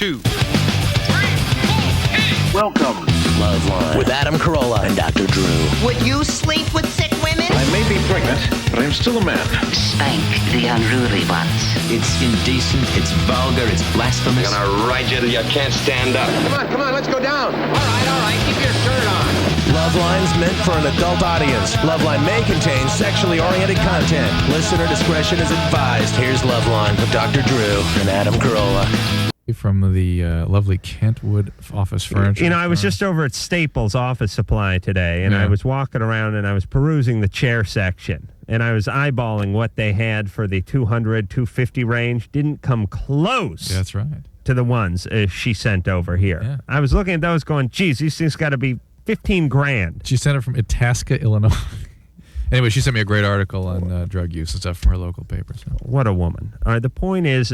2. Welcome to LoveLine with Adam Carolla and Dr. Drew. Would you sleep with sick women? I may be pregnant, but I'm still a man. Spank the unruly ones. It's indecent, it's vulgar, it's blasphemous. I'm gonna ride you till you can't stand up. Come on, let's go down. All right, keep your shirt on. LoveLine's meant for an adult audience. LoveLine may contain sexually oriented content. Listener discretion is advised. Here's LoveLine with Dr. Drew and Adam Carolla. From the lovely Kentwood office furniture. You know, I was just over at Staples Office Supply today, and I was walking around and I was perusing the chair section, and I was eyeballing what they had for the 200, 250 range. Didn't come close. That's right. To the ones she sent over here. Yeah. I was looking at those going, geez, these things got to be 15 grand. She sent it from Itasca, Illinois. Anyway, she sent me a great article on drug use and stuff from her local paper. So. What a woman. All right, the point is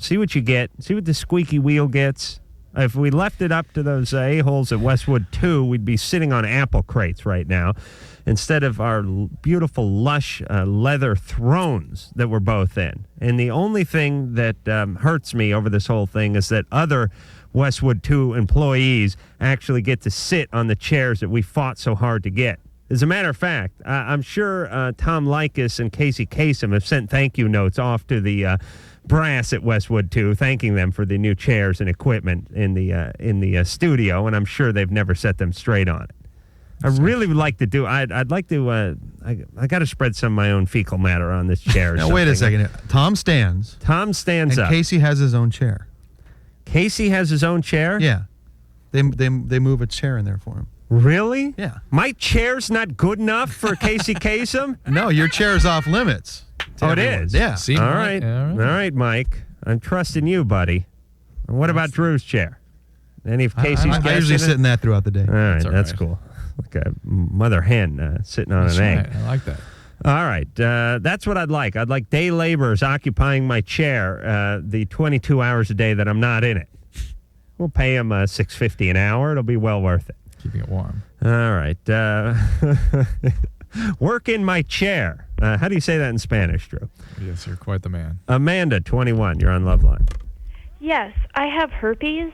see what you get. See what the squeaky wheel gets. If we left it up to those a-holes at Westwood 2, we'd be sitting on apple crates right now instead of our beautiful, lush leather thrones that we're both in. And the only thing that hurts me over this whole thing is that other Westwood 2 employees actually get to sit on the chairs that we fought so hard to get. As a matter of fact, I'm sure Tom Likas and Casey Kasem have sent thank you notes off to the brass at Westwood 2, thanking them for the new chairs and equipment in the studio, and I'm sure they've never set them straight on it. I really would like to do. I'd like to. I got to spread some of my own fecal matter on this chair. Now wait a second. Tom stands. Tom stands and up. Casey has his own chair. Casey has his own chair? Yeah. They move a chair in there for him. Really? Yeah. My chair's not good enough for Casey Kasem? No, your chair's off limits. Oh, it is? Yeah. See, all right, Mike. I'm trusting you, buddy. And what about Drew's chair? Any of Casey's I usually sit in that throughout the day. All right, that's cool. Like a mother hen sitting on an egg. Right. I like that. All right, that's what I'd like. I'd like day laborers occupying my chair the 22 hours a day that I'm not in it. We'll pay them $6.50 an hour. It'll be well worth it. Keeping it warm. All right. Work in my chair. How do you say that in Spanish, Drew? Yes, you're quite the man. Amanda, 21. You're on LoveLine. Yes, I have herpes,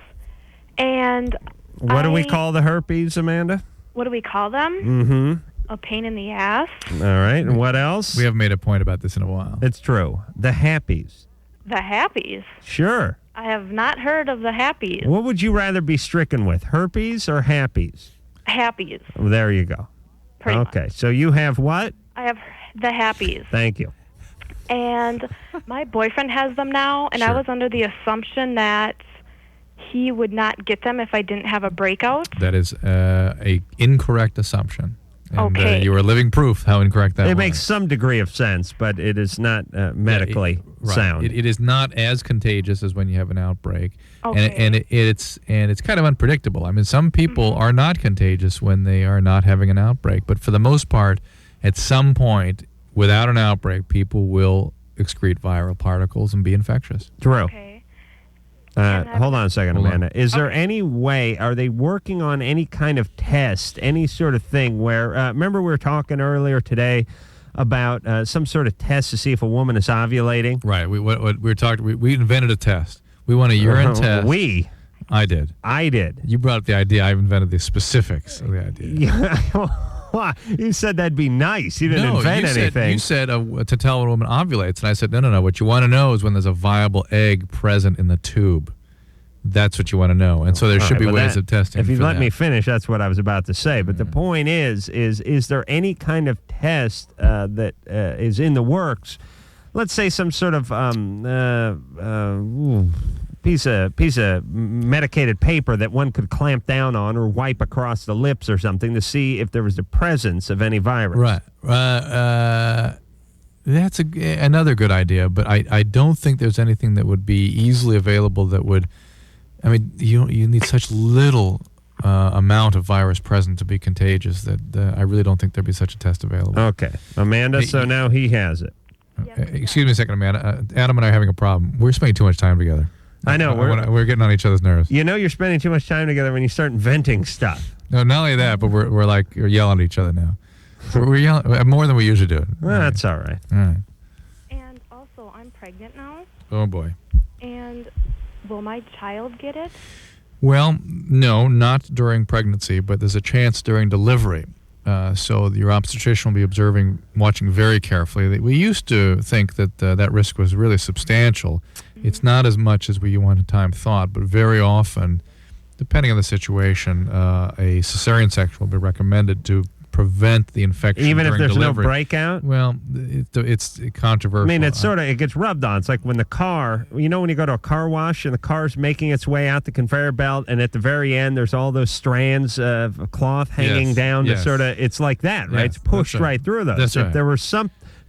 and what do we call the herpes, Amanda? What do we call them? Mm-hmm. A pain in the ass. All right. And what else? We haven't made a point about this in a while. It's true. The happies. The happies. Sure. I have not heard of the happies. What would you rather be stricken with, herpes or happies? Happies. Well, there you go. Pretty okay, much. So you have what? I have the happies. Thank you. And my boyfriend has them now, and I was under the assumption that he would not get them if I didn't have a breakout. That is a incorrect assumption. And, okay. You are living proof how incorrect that was. It makes some degree of sense, but it is not medically sound. It is not as contagious as when you have an outbreak. Okay. And it's kind of unpredictable. I mean, some people are not contagious when they are not having an outbreak, but for the most part, at some point, without an outbreak, people will excrete viral particles and be infectious. Drew. Okay. Hold on a second, Amanda. Is there any way, are they working on any kind of test, any sort of thing where, remember we were talking earlier today about some sort of test to see if a woman is ovulating? Right. We invented a test. We want a urine test. I did. You brought up the idea. I invented the specifics of the idea. Yeah. You said that'd be nice. You didn't invent anything. You said to tell when a woman ovulates, and I said, no. What you want to know is when there's a viable egg present in the tube. That's what you want to know. And so there should be ways of testing. If you let me finish, that's what I was about to say. But the point is there any kind of test that is in the works? Let's say some sort of piece of medicated paper that one could clamp down on or wipe across the lips or something to see if there was the presence of any virus. Right. That's another good idea, but I don't think there's anything that would be easily available that would. I mean, you need such little amount of virus present to be contagious that I really don't think there'd be such a test available. Okay, Amanda. So now he has it. Excuse me a second, Amanda. Adam and I are having a problem. We're spending too much time together. I know. We're getting on each other's nerves. You know you're spending too much time together when you start inventing stuff. No, not only that, but we're yelling at each other now. We're yelling more than we usually do. Well, that's all right. All right. And also, I'm pregnant now. Oh, boy. And Will my child get it? Well, no, not during pregnancy, but there's a chance during delivery. So your obstetrician will be watching very carefully. We used to think that that risk was really substantial. It's not as much as we one time thought, but very often, depending on the situation, a cesarean section will be recommended to prevent the infection Even if during there's delivery. no breakout? Well, it's controversial. I mean, it's sort of, it gets rubbed on. It's like when the car, you know when you go to a car wash and the car's making its way out the conveyor belt, and at the very end there's all those strands of cloth hanging down to sort of, it's like that, right? Yes, It's pushed that's right. right through those. That's If right.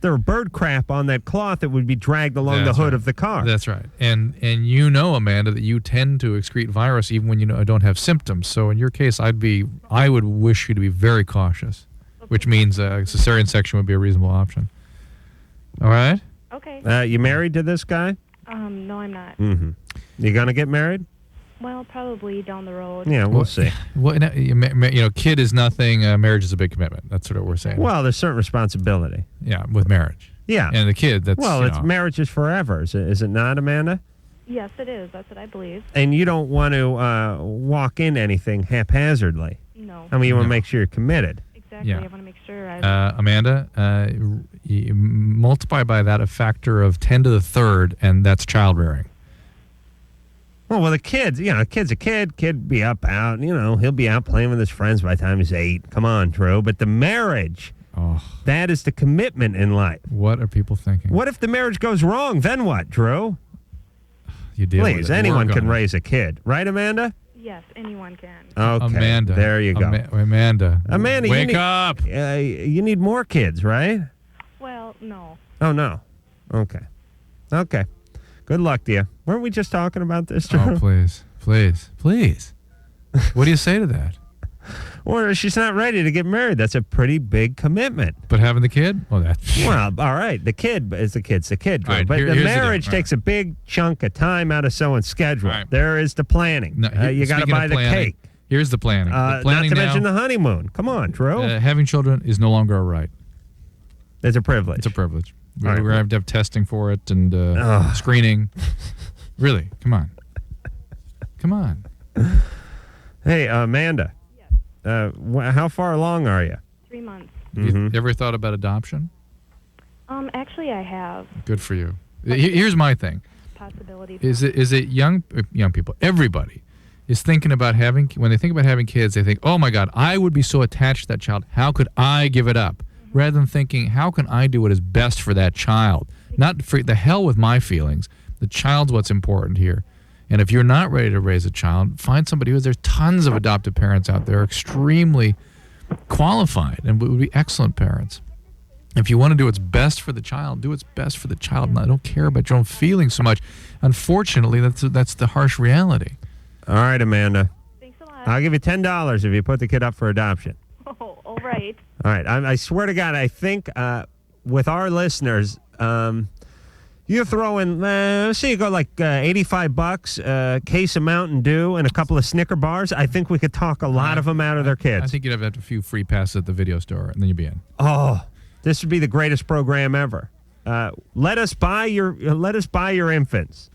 there were bird crap on that cloth that would be dragged along That's the hood right. of the car. That's right. And you know, Amanda, that you tend to excrete virus even when you don't have symptoms. So in your case, I would wish you to be very cautious, which means a cesarean section would be a reasonable option. All right? Okay. You married to this guy? No, I'm not. Mm-hmm. You gonna get married? Well, probably down the road. Yeah, we'll see. Well, kid is nothing. Marriage is a big commitment. That's what we're saying. Well, there's certain responsibility. Yeah, with marriage. Yeah. And the kid, that's, Well, it's marriage is forever. Is it not, Amanda? Yes, it is. That's what I believe. And you don't want to walk in anything haphazardly. No. I mean, you want to make sure you're committed. Exactly. Yeah. I want to make sure. Amanda, you multiply by that a factor of 10 to the third, and that's child rearing. Well, the kids, a kid's a kid. Kid be out, he'll be out playing with his friends by the time he's 8. Come on, Drew. But the marriage, that is the commitment in life. What are people thinking? What if the marriage goes wrong? Then what, Drew? You deal with Please, it. anyone Work can on it. raise a kid. Right, Amanda? Yes, anyone can. Okay. Amanda. There you go. Amanda. Amanda, wake up. You need more kids, right? Well, no. Oh, no. Okay. Good luck to you. Weren't we just talking about this, Drew? Oh, please. What do you say to that? Or she's not ready to get married. That's a pretty big commitment. But having the kid? Well, that's... Well, all right. The kid is the kid's the kid, Drew. All right, but here's the the marriage deal. All takes a big chunk of time out of someone's schedule. All right. There is the planning. No, You got to speaking buy of the planning, cake. Here's the planning. The planning not to now, mention the honeymoon. Come on, Drew. having children is no longer a right. It's a privilege. It's a privilege. All right. We're going to have testing for it and screening. Really? Come on. Hey, Amanda. Yes. How far along are you? 3 months. You ever thought about adoption? Actually, I have Good for you. Here's my thing. possibility. Is it young people? Everybody is thinking about when they think about having kids, they think, oh my God, I would be so attached to that child. How could I give it up? Rather than thinking, how can I do what is best for that child? Not for the hell with my feelings. The child's what's important here. And if you're not ready to raise a child, find somebody there's tons of adoptive parents out there, extremely qualified and would be excellent parents. If you want to do what's best for the child, do what's best for the child. And I don't care about your own feelings so much. Unfortunately, that's the harsh reality. All right, Amanda. Thanks a lot. I'll give you $10 if you put the kid up for adoption. Oh, all right. All right. I swear to God, I think with our listeners, you throw in, let's say you go like $85, case of Mountain Dew, and a couple of Snicker bars. I think we could talk a lot of them out of their kids. I think you'd have a few free passes at the video store, and then you'd be in. Oh, this would be the greatest program ever. Let us buy your infants.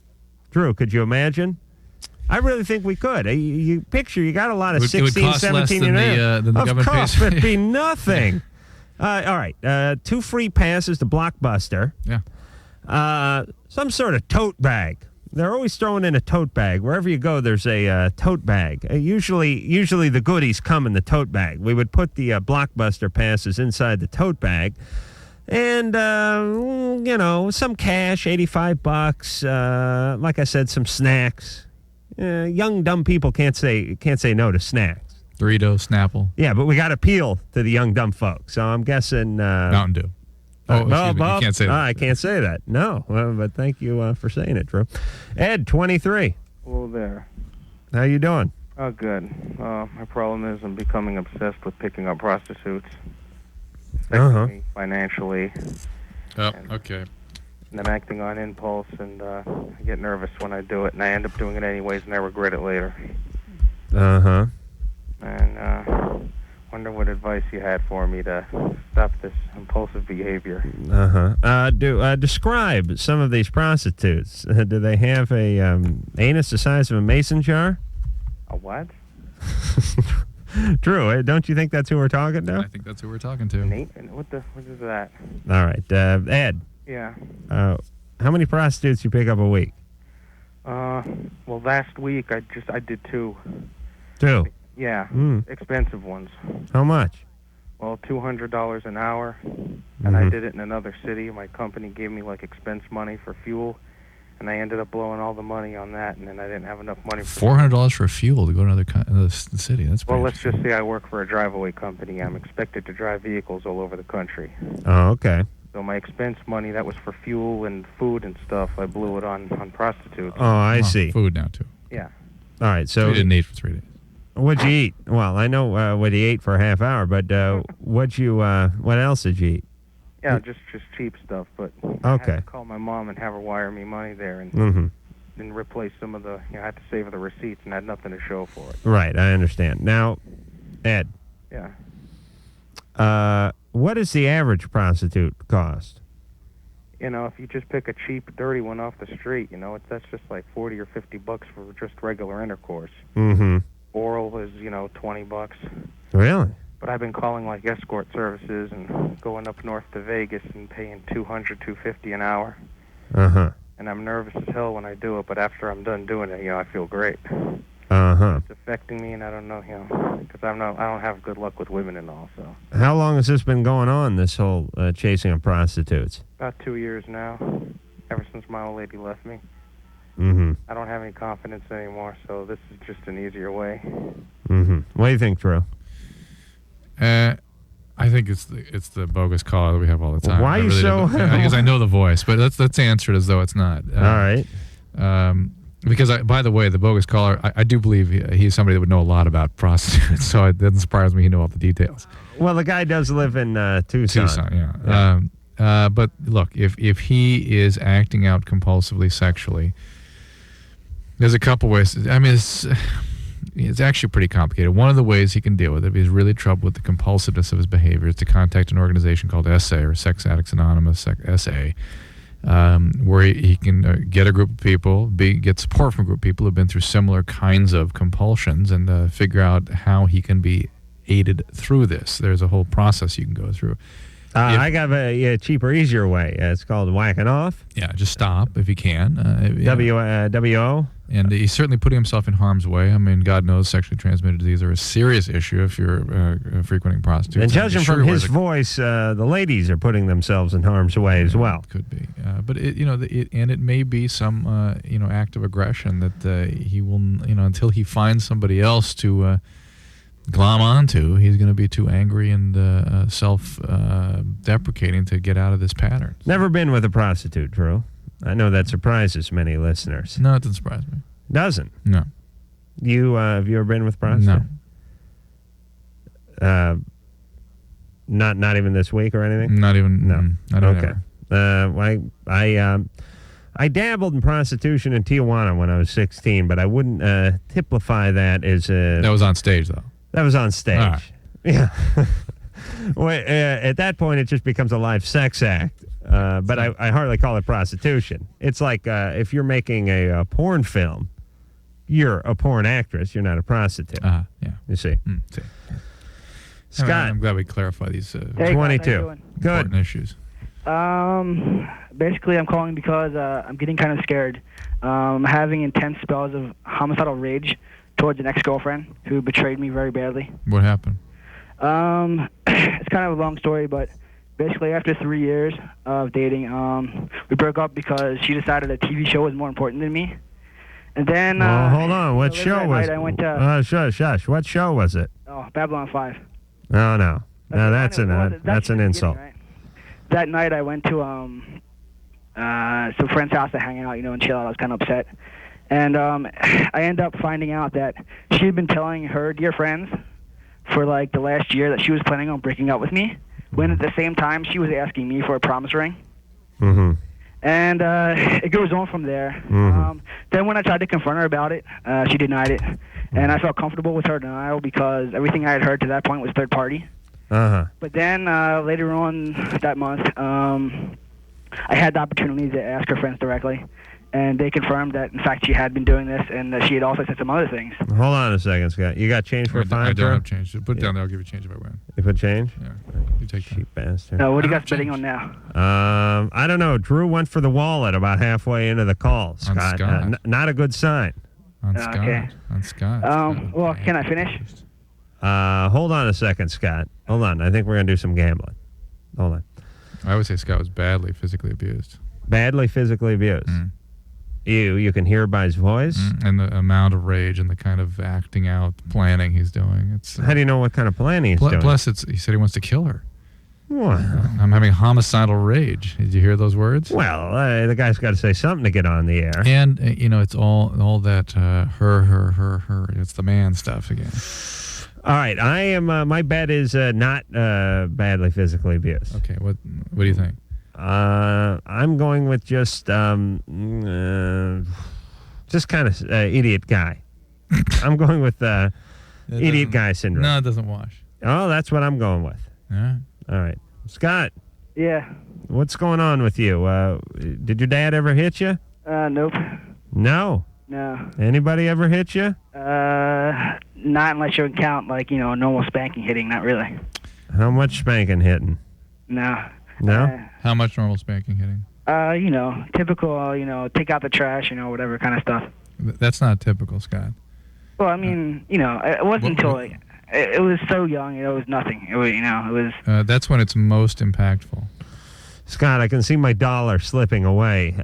Drew, could you imagine? I really think we could. You picture, you got a lot of It would 16, cost 17 less than and the of government course, pays. it'd be nothing. All right, 2 free passes to Blockbuster. Yeah. Some sort of tote bag. They're always throwing in a tote bag. Wherever you go, there's a tote bag. Usually the goodies come in the tote bag. We would put the Blockbuster passes inside the tote bag. And, some cash, $85. Like I said, some snacks. Young, dumb people can't say no to snacks. Doritos, Snapple. Yeah, but we got to appeal to the young, dumb folks. So I'm guessing... Mountain Dew. Oh, excuse me, you can't say that. I can't say that. No, but thank you for saying it, Drew. Ed, 23. Hello there. How you doing? Oh, good. My problem is I'm becoming obsessed with picking up prostitutes. Affecting me financially. Oh, okay. And I'm acting on impulse, and I get nervous when I do it, and I end up doing it anyways, and I regret it later. Uh-huh. And Wonder what advice you had for me to stop this impulsive behavior. Describe some of these prostitutes. Do they have a anus the size of a mason jar? A what? Drew, don't you think that's who we're talking to? I think that's who we're talking to. What is that? All right, Ed. Yeah. How many prostitutes you pick up a week? Well, last week I did 2. 2? Yeah, expensive ones. How much? Well, $200 an hour, and I did it in another city. My company gave me like expense money for fuel, and I ended up blowing all the money on that, and then I didn't have enough money. $400 for fuel to go to another city. That's well. Let's just say I work for a drive-away company. I'm expected to drive vehicles all over the country. Oh, okay. So my expense money that was for fuel and food and stuff, I blew it on prostitutes. Oh, I see. Food now too. Yeah. All right. So you didn't eat for 3 days. What'd you eat? Well, I know what you ate for a half hour, but what else did you eat? Yeah, just cheap stuff. But I had to call my mom and have her wire me money there and replace some of the. I had to save her the receipts and had nothing to show for it. Right, I understand. Now, Ed. Yeah. What does the average prostitute cost? If you just pick a cheap, dirty one off the street, that's just like $40 or $50 for just regular intercourse. Mm-hmm. Oral is, $20. Really? But I've been calling like escort services and going up north to Vegas and paying $200, $250 an hour. Uh-huh. And I'm nervous as hell when I do it, but after I'm done doing it, I feel great. Uh-huh. It's affecting me, and I don't know, because I don't have good luck with women and all. So. How long has this been going on? This whole chasing of prostitutes? About 2 years now, ever since my old lady left me. Mm-hmm. I don't have any confidence anymore, so this is just an easier way. Mm-hmm. What do you think, Drew? I think it's the bogus caller that we have all the time. Why are you so? Because I know the voice, but let's answer it as though it's not. All right. Because by the way, the bogus caller, I do believe he's somebody that would know a lot about prostitutes, so it doesn't surprise me he know all the details. Well, the guy does live in Tucson. Yeah. But look, if he is acting out compulsively sexually, there's a couple ways. I mean, it's actually pretty complicated. One of the ways he can deal with it, if he's really troubled with the compulsiveness of his behavior, is to contact an organization called SA, or Sex Addicts Anonymous, SA, where he can get a group of people, get support from a group of people who have been through similar kinds of compulsions, and figure out how he can be aided through this. There's a whole process you can go through. I got a cheaper, easier way. It's called whacking off. Yeah, just stop if you can. WO. And he's certainly putting himself in harm's way. I mean, God knows sexually transmitted disease are a serious issue if you're frequenting prostitutes. And judging from his voice, the ladies are putting themselves in harm's way as well. Could be. But it may be some act of aggression that he will, until he finds somebody else to glom onto, he's going to be too angry and self-deprecating to get out of this pattern. Never been with a prostitute, Drew. I know that surprises many listeners. No, it doesn't surprise me. Doesn't? No. You have you ever been with a prostitute? No. Not even this week or anything? Not even. No. Not even okay. I dabbled in prostitution in Tijuana when I was 16, but I wouldn't typify that as a... That was on stage, though. That was on stage. All right. Yeah. Well, at that point, it just becomes a live sex act. But I hardly call it prostitution. It's like if you're making a porn film, you're a porn actress. You're not a prostitute. Yeah. You see. See. Scott. Right, I'm glad we clarified these 22. Good. important issues. Basically, I'm calling because I'm getting kind of scared. I'm having intense spells of homicidal rage towards an ex-girlfriend who betrayed me very badly. What happened? It's kind of a long story, but basically after 3 years of dating, we broke up because she decided a TV show was more important than me. And then... hold on. What show was it? I went to... Shush. What show was it? Oh, Babylon 5. Oh, no. No, that's an insult. Right? That night I went to some friend's house to hang out, and chill out. I was kind of upset. And I ended up finding out that she had been telling her dear friends for like the last year that she was planning on breaking up with me, when at the same time she was asking me for a promise ring. Mm-hmm. And it goes on from there. Then when I tried to confront her about it, she denied it. And I felt comfortable with her denial because everything I had heard to that point was third party. But then later on that month, I had the opportunity to ask her friends directly. And they confirmed that, in fact, she had been doing this, and that she had also said some other things. Hold on a second, Scott. You got change for a fine? I don't have change. Put it down there. I'll give you change if I win. You put change? Yeah. You take that. Cheap bastard. What are you guys betting on now? I don't know. Drew went for the wallet about halfway into the call, Scott. Not a good sign. On Scott. Okay. On Scott. Well, can I finish? Hold on a second, Scott. Hold on. I think we're going to do some gambling. Hold on. I would say Scott was badly physically abused. Badly physically abused. You can hear by his voice? And the amount of rage and the kind of acting out, planning he's doing. It's How do you know what kind of planning he's doing? Plus, he said he wants to kill her. What? I'm having homicidal rage. Did you hear those words? Well, the guy's got to say something to get on the air. And, it's all that her. It's the man stuff again. All right. I am. My bet is not badly physically abused. Okay. What do you think? I'm going with just kind of idiot guy. I'm going with idiot guy syndrome. No, it doesn't wash. Oh, that's what I'm going with. Yeah. All right. Scott. Yeah. What's going on with you? Did your dad ever hit you? Nope. No. No. Anybody ever hit you? Not unless you count, a normal spanking hitting. Not really. How much spanking hitting? No. No? How much normal spanking hitting? Typical, take out the trash, whatever kind of stuff. That's not typical, Scott. Well, I mean, it wasn't until it was so young, it was nothing. It was. That's when it's most impactful. Scott, I can see my dollar slipping away.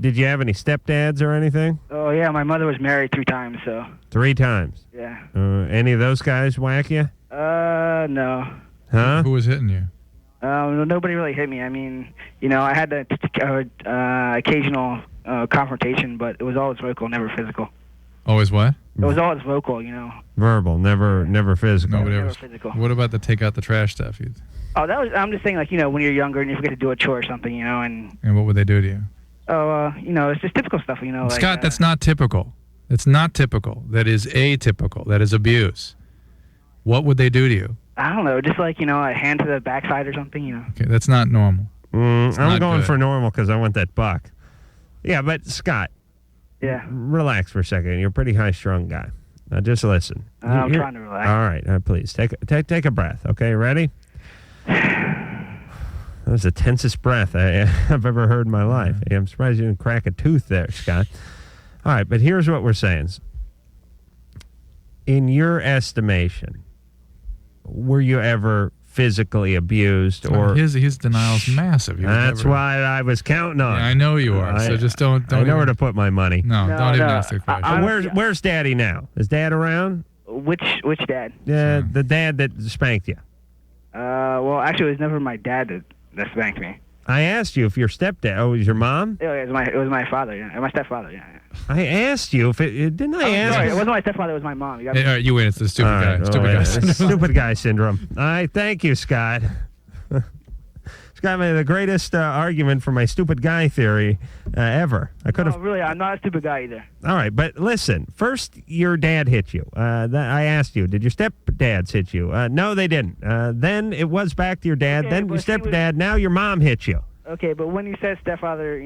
Did you have any stepdads or anything? Oh, yeah, my mother was married 3 times, so. 3 times? Yeah. Any of those guys whack you? No. Huh? Who was hitting you? Nobody really hit me. I mean, I had the occasional confrontation, but it was always vocal, never physical. Always what? It was always vocal, Verbal, never physical. Nobody never ever. physical. What about the take out the trash stuff? Oh, I'm just saying, when you're younger and you forget to do a chore or something, and what would they do to you? Oh, it's just typical stuff, Scott, that's not typical. That's not typical. That is atypical. That is abuse. What would they do to you? I don't know, just a hand to the backside or something, Okay, that's not normal. I'm going for normal because I want that buck. Yeah, but Scott. Yeah. Relax for a second. You're a pretty high-strung guy. Now just listen. I'm trying to relax. All right, please take a breath. Okay, ready? That was the tensest breath I've ever heard in my life. I'm surprised you didn't crack a tooth there, Scott. All right, but here's what we're saying. In your estimation, were you ever physically abused or his denial's massive? That's why I was counting on. Yeah, I know you are. So just don't. I know where to put my money. No, don't even ask the question. Where's Daddy now? Is Dad around? Which dad? The dad that spanked you. Well, actually, it was never my dad that spanked me. I asked you if your stepdad. Oh, it was your mom? Yeah, it was my father. Yeah, my stepfather. Yeah. I asked you if didn't I ask? Sorry, it wasn't my stepfather. It was my mom. All right, you win. It's the stupid guy. Stupid guy syndrome. All right, thank you, Scott. Scott made the greatest argument for my stupid guy theory ever. I could have. Oh, really? I'm not a stupid guy either. All right, but listen. First, your dad hit you. I asked you, did your stepdads hit you? No, they didn't. Then it was back to your dad. Okay, then your stepdad. Now your mom hit you. Okay, but when you said stepfather,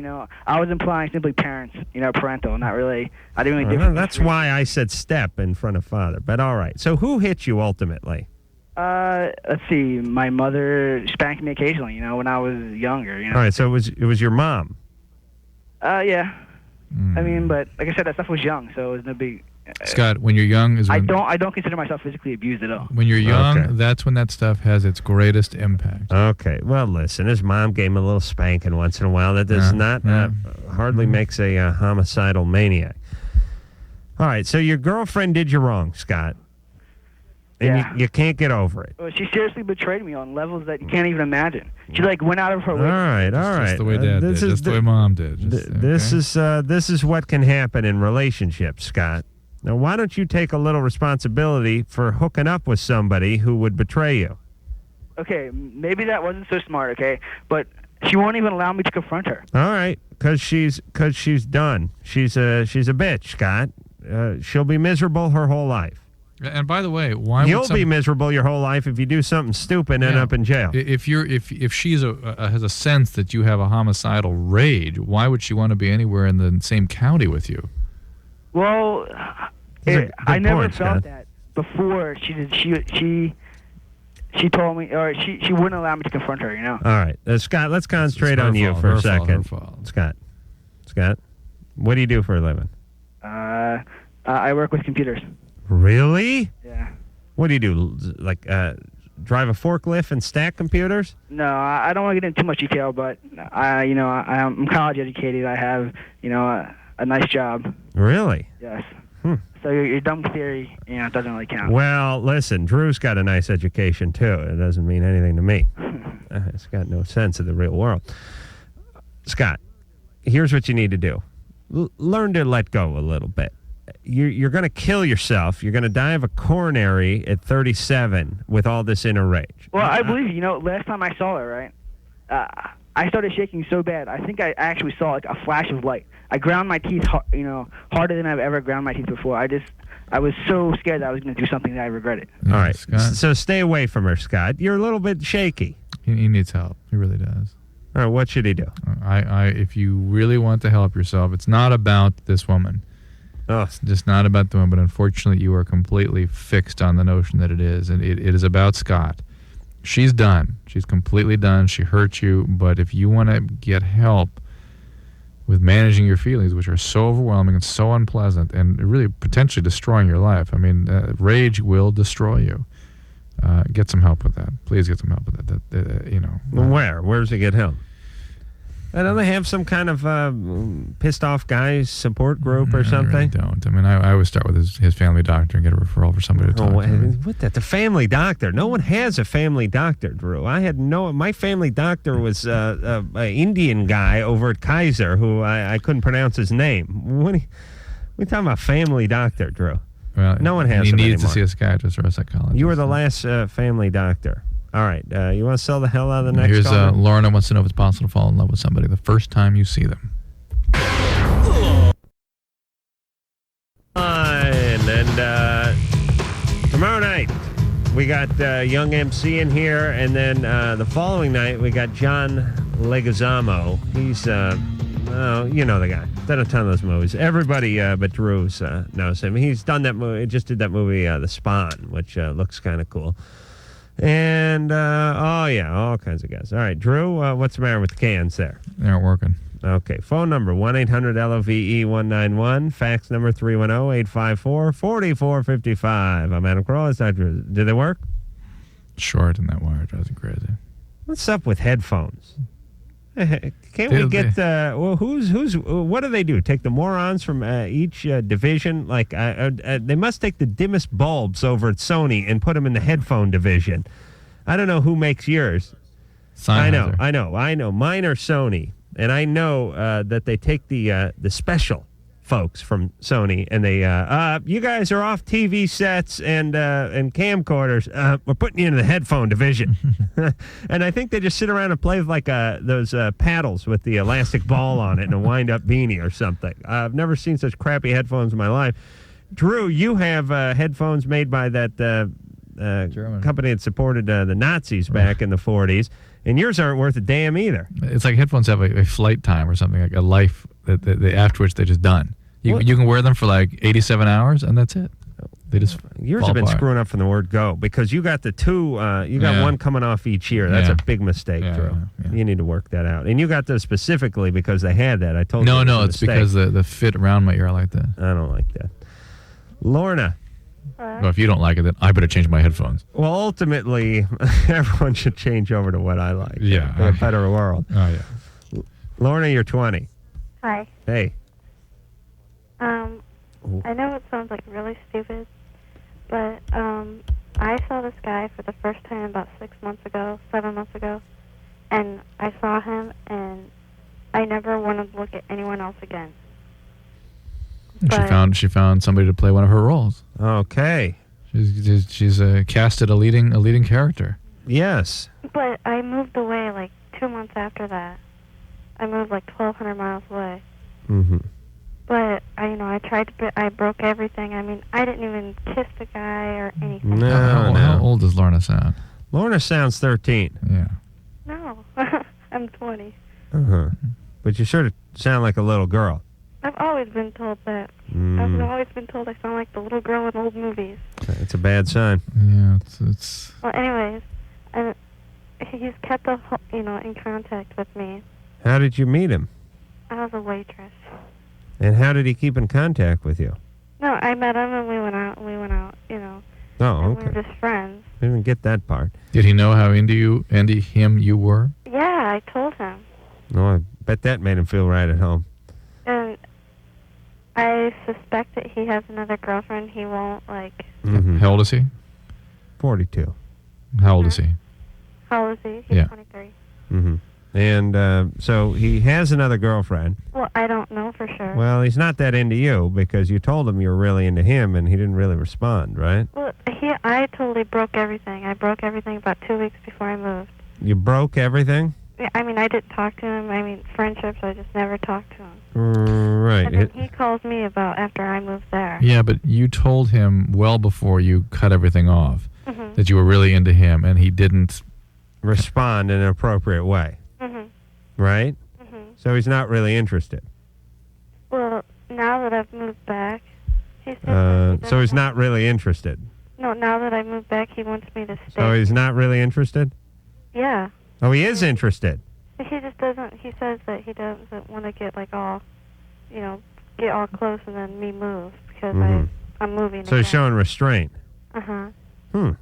I was implying simply parents, parental, not really. I didn't really do. That's why I said step in front of father. But all right. So who hit you ultimately? Let's see. My mother spanked me occasionally, when I was younger. All right. So it was your mom. Yeah. I mean, but like I said, that stuff was young, so it was no big. Scott, when you're young is when I don't consider myself physically abused at all. When you're young, that's when that stuff has its greatest impact. Okay. Well, listen, his mom gave him a little spanking once in a while. That does not hardly makes a homicidal maniac. All right. So your girlfriend did you wrong, Scott. And you can't get over it. Well, she seriously betrayed me on levels that you can't even imagine. She went out of her way. All right. Just the way Dad did. Just the way Mom did. This is what can happen in relationships, Scott. Now, why don't you take a little responsibility for hooking up with somebody who would betray you? Okay, maybe that wasn't so smart, okay? But She won't even allow me to confront her. All right, because she's done. She's a bitch, Scott. She'll be miserable her whole life. And by the way, why you'll would be miserable your whole life if you do something stupid and end up in jail? If she's has a sense that you have a homicidal rage, why would she want to be anywhere in the same county with you? Well, I never felt that before. She told me, or she wouldn't allow me to confront her. You know. All right, Scott. Let's concentrate on you for a second. Scott, what do you do for a living? I work with computers. Really? Yeah. What do you do? Like drive a forklift and stack computers? No, I don't want to get into too much detail, but I'm college educated. I have a nice job. Really? Yes. So your dumb theory, doesn't really count. Well, listen, Drew's got a nice education too. It doesn't mean anything to me. It's got no sense of the real world. Scott, here's what you need to do. Learn to let go a little bit. You're going to kill yourself. You're going to die of a coronary at 37 with all this inner rage. Well, I believe last time I saw her, right, I started shaking so bad. I think I actually saw like a flash of light. I ground my teeth, harder than I've ever ground my teeth before. I was so scared that I was going to do something that I regretted. All right, Scott. So stay away from her, Scott. You're a little bit shaky. He needs help. He really does. All right, what should he do? If you really want to help yourself, it's not about this woman. Oh. It's just not about the woman, but unfortunately you are completely fixed on the notion that it is, and it is about Scott. She's done. She's completely done. She hurt you, but if you want to get help with managing your feelings, which are so overwhelming and so unpleasant and really potentially destroying your life, I mean, rage will destroy you. Get some help with that. Please get some help with that. Where does he get help? Don't they have some kind of pissed off guys support group or something? I really don't. I mean, I always start with his family doctor and get a referral for somebody to talk to. What the family doctor? No one has a family doctor, Drew. My family doctor was an Indian guy over at Kaiser who I couldn't pronounce his name. What are you talking about family doctor, Drew? Well, no one has he them needs anymore. to see a psychiatrist or a psychologist. You were the last family doctor. All right. You want to sell the hell out of the next Here's caller? Lorna wants to know if it's possible to fall in love with somebody the first time you see them. And tomorrow night, we got Young MC in here. And then the following night, we got John Leguizamo. He's, you know the guy. Done a ton of those movies. Everybody but Drew's knows him. He's done that movie. Just did that movie, The Spawn, which looks kind of cool. And, all kinds of guys. All right, Drew, what's the matter with the cans there? They aren't working. Okay, phone number 1-800-LOVE-191, fax number 310-854-4455. I'm Adam Carolla. It's Dr. Did they work? Short and that wire drives me crazy. What's up with headphones? Can't we get what do they do? Take the morons from each division? Like they must take the dimmest bulbs over at Sony and put them in the headphone division. I don't know who makes yours. I know. Mine are Sony, and I know that they take the special folks from Sony, and they you guys are off TV sets and camcorders. We're putting you into the headphone division. And I think they just sit around and play with like those paddles with the elastic ball on it and a wind-up beanie or something. I've never seen such crappy headphones in my life. Drew, you have headphones made by that company that supported the Nazis back in the 40s, and yours aren't worth a damn either. It's like headphones have a flight time or something, like a life that after which they're just done. You can wear them for like 87 hours, and that's it. They just yours have been screwing up from the word go, because you got the two. You got one coming off each ear. That's a big mistake, Drew. Yeah. You need to work that out. And you got those specifically because they had that. I told you. No, it's because the fit around my ear. I like that. I don't like that. Lorna. Well, if you don't like it, then I better change my headphones. Well, ultimately, everyone should change over to what I like. Yeah. For a better world. Oh, yeah. Lorna, you're 20. Hi. Hey. I know it sounds like really stupid, but I saw this guy for the first time about 7 months ago, and I saw him, and I never wanted to look at anyone else again. She found somebody to play one of her roles. Okay. She's casted a leading character. Yes. But I moved away like 2 months after that. I moved like 1,200 miles away. Mm-hmm. But I tried to. I broke everything. I mean, I didn't even kiss the guy or anything. How old does Lorna sound? Lorna sounds 13. Yeah. No, I'm 20. Uh-huh. But you sort of sound like a little girl. I've always been told that. Mm. I've always been told I sound like the little girl in old movies. It's a bad sign. Yeah, it's... Well, anyways, and he's kept in contact with me. How did you meet him? I was a waitress. And how did he keep in contact with you? No, I met him and we went out. Oh, and okay. we were just friends. I didn't get that part. Did he know how into him you were? Yeah, I told him. No, I bet that made him feel right at home. And I suspect that he has another girlfriend. He won't, like... Mm-hmm. How old is he? 42. How old is he? How old is he? He's 23. Mm-hmm. And so he has another girlfriend. Well, I don't know for sure. Well, he's not that into you because you told him you were really into him and he didn't really respond, right? Well, I totally broke everything. I broke everything about 2 weeks before I moved. You broke everything? Yeah, I mean, I didn't talk to him. I mean, friendships, I just never talked to him. Right. And then he calls me about after I moved there. Yeah, but you told him well before you cut everything off Mm-hmm. that you were really into him, and he didn't respond in an appropriate way. Mm-hmm. Right? Mm-hmm. So he's not really interested. Well, now that I've moved back, So he's not really interested. No, now that I moved back, he wants me to stay. So he's not really interested? Yeah. Oh, he is interested. He just doesn't. He says that he doesn't want to get like all, get all close and then me move because I'm moving. So he's again. showing restraint. Uh-huh.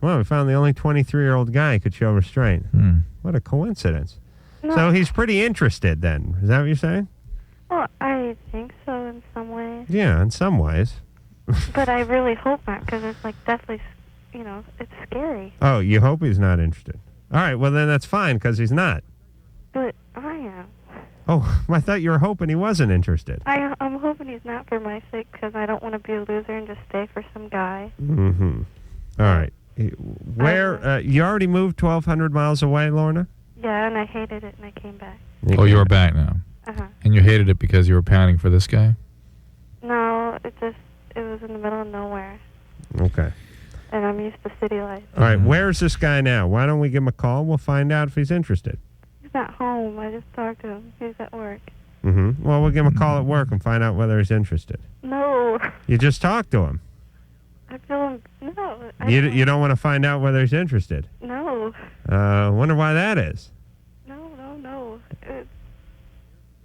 Well, we found the only 23-year-old guy who could show restraint. What a coincidence. No. So he's pretty interested then. Is that what you're saying? Well, I think so in some ways. Yeah, in some ways. But I really hope not because it's like definitely, it's scary. Oh, you hope he's not interested. All right, well then that's fine because he's not. But I am. Oh, I thought you were hoping he wasn't interested. I'm hoping he's not for my sake because I don't want to be a loser and just stay for some guy. Mm-hmm. All right. Where, you already moved 1,200 miles away, Lorna? Yeah, and I hated it and I came back. you are back now. Uh-huh. And you hated it because you were pounding for this guy? No, it was in the middle of nowhere. Okay. And I'm used to city life. All right, where's this guy now? Why don't we give him a call? We'll find out if he's interested. He's not home. I just talked to him. He's at work. Mm-hmm. Well, we'll give him a call at work and find out whether he's interested. No. You just talked to him. I feel no. You don't want to find out whether he's interested? No. Wonder why that is. No.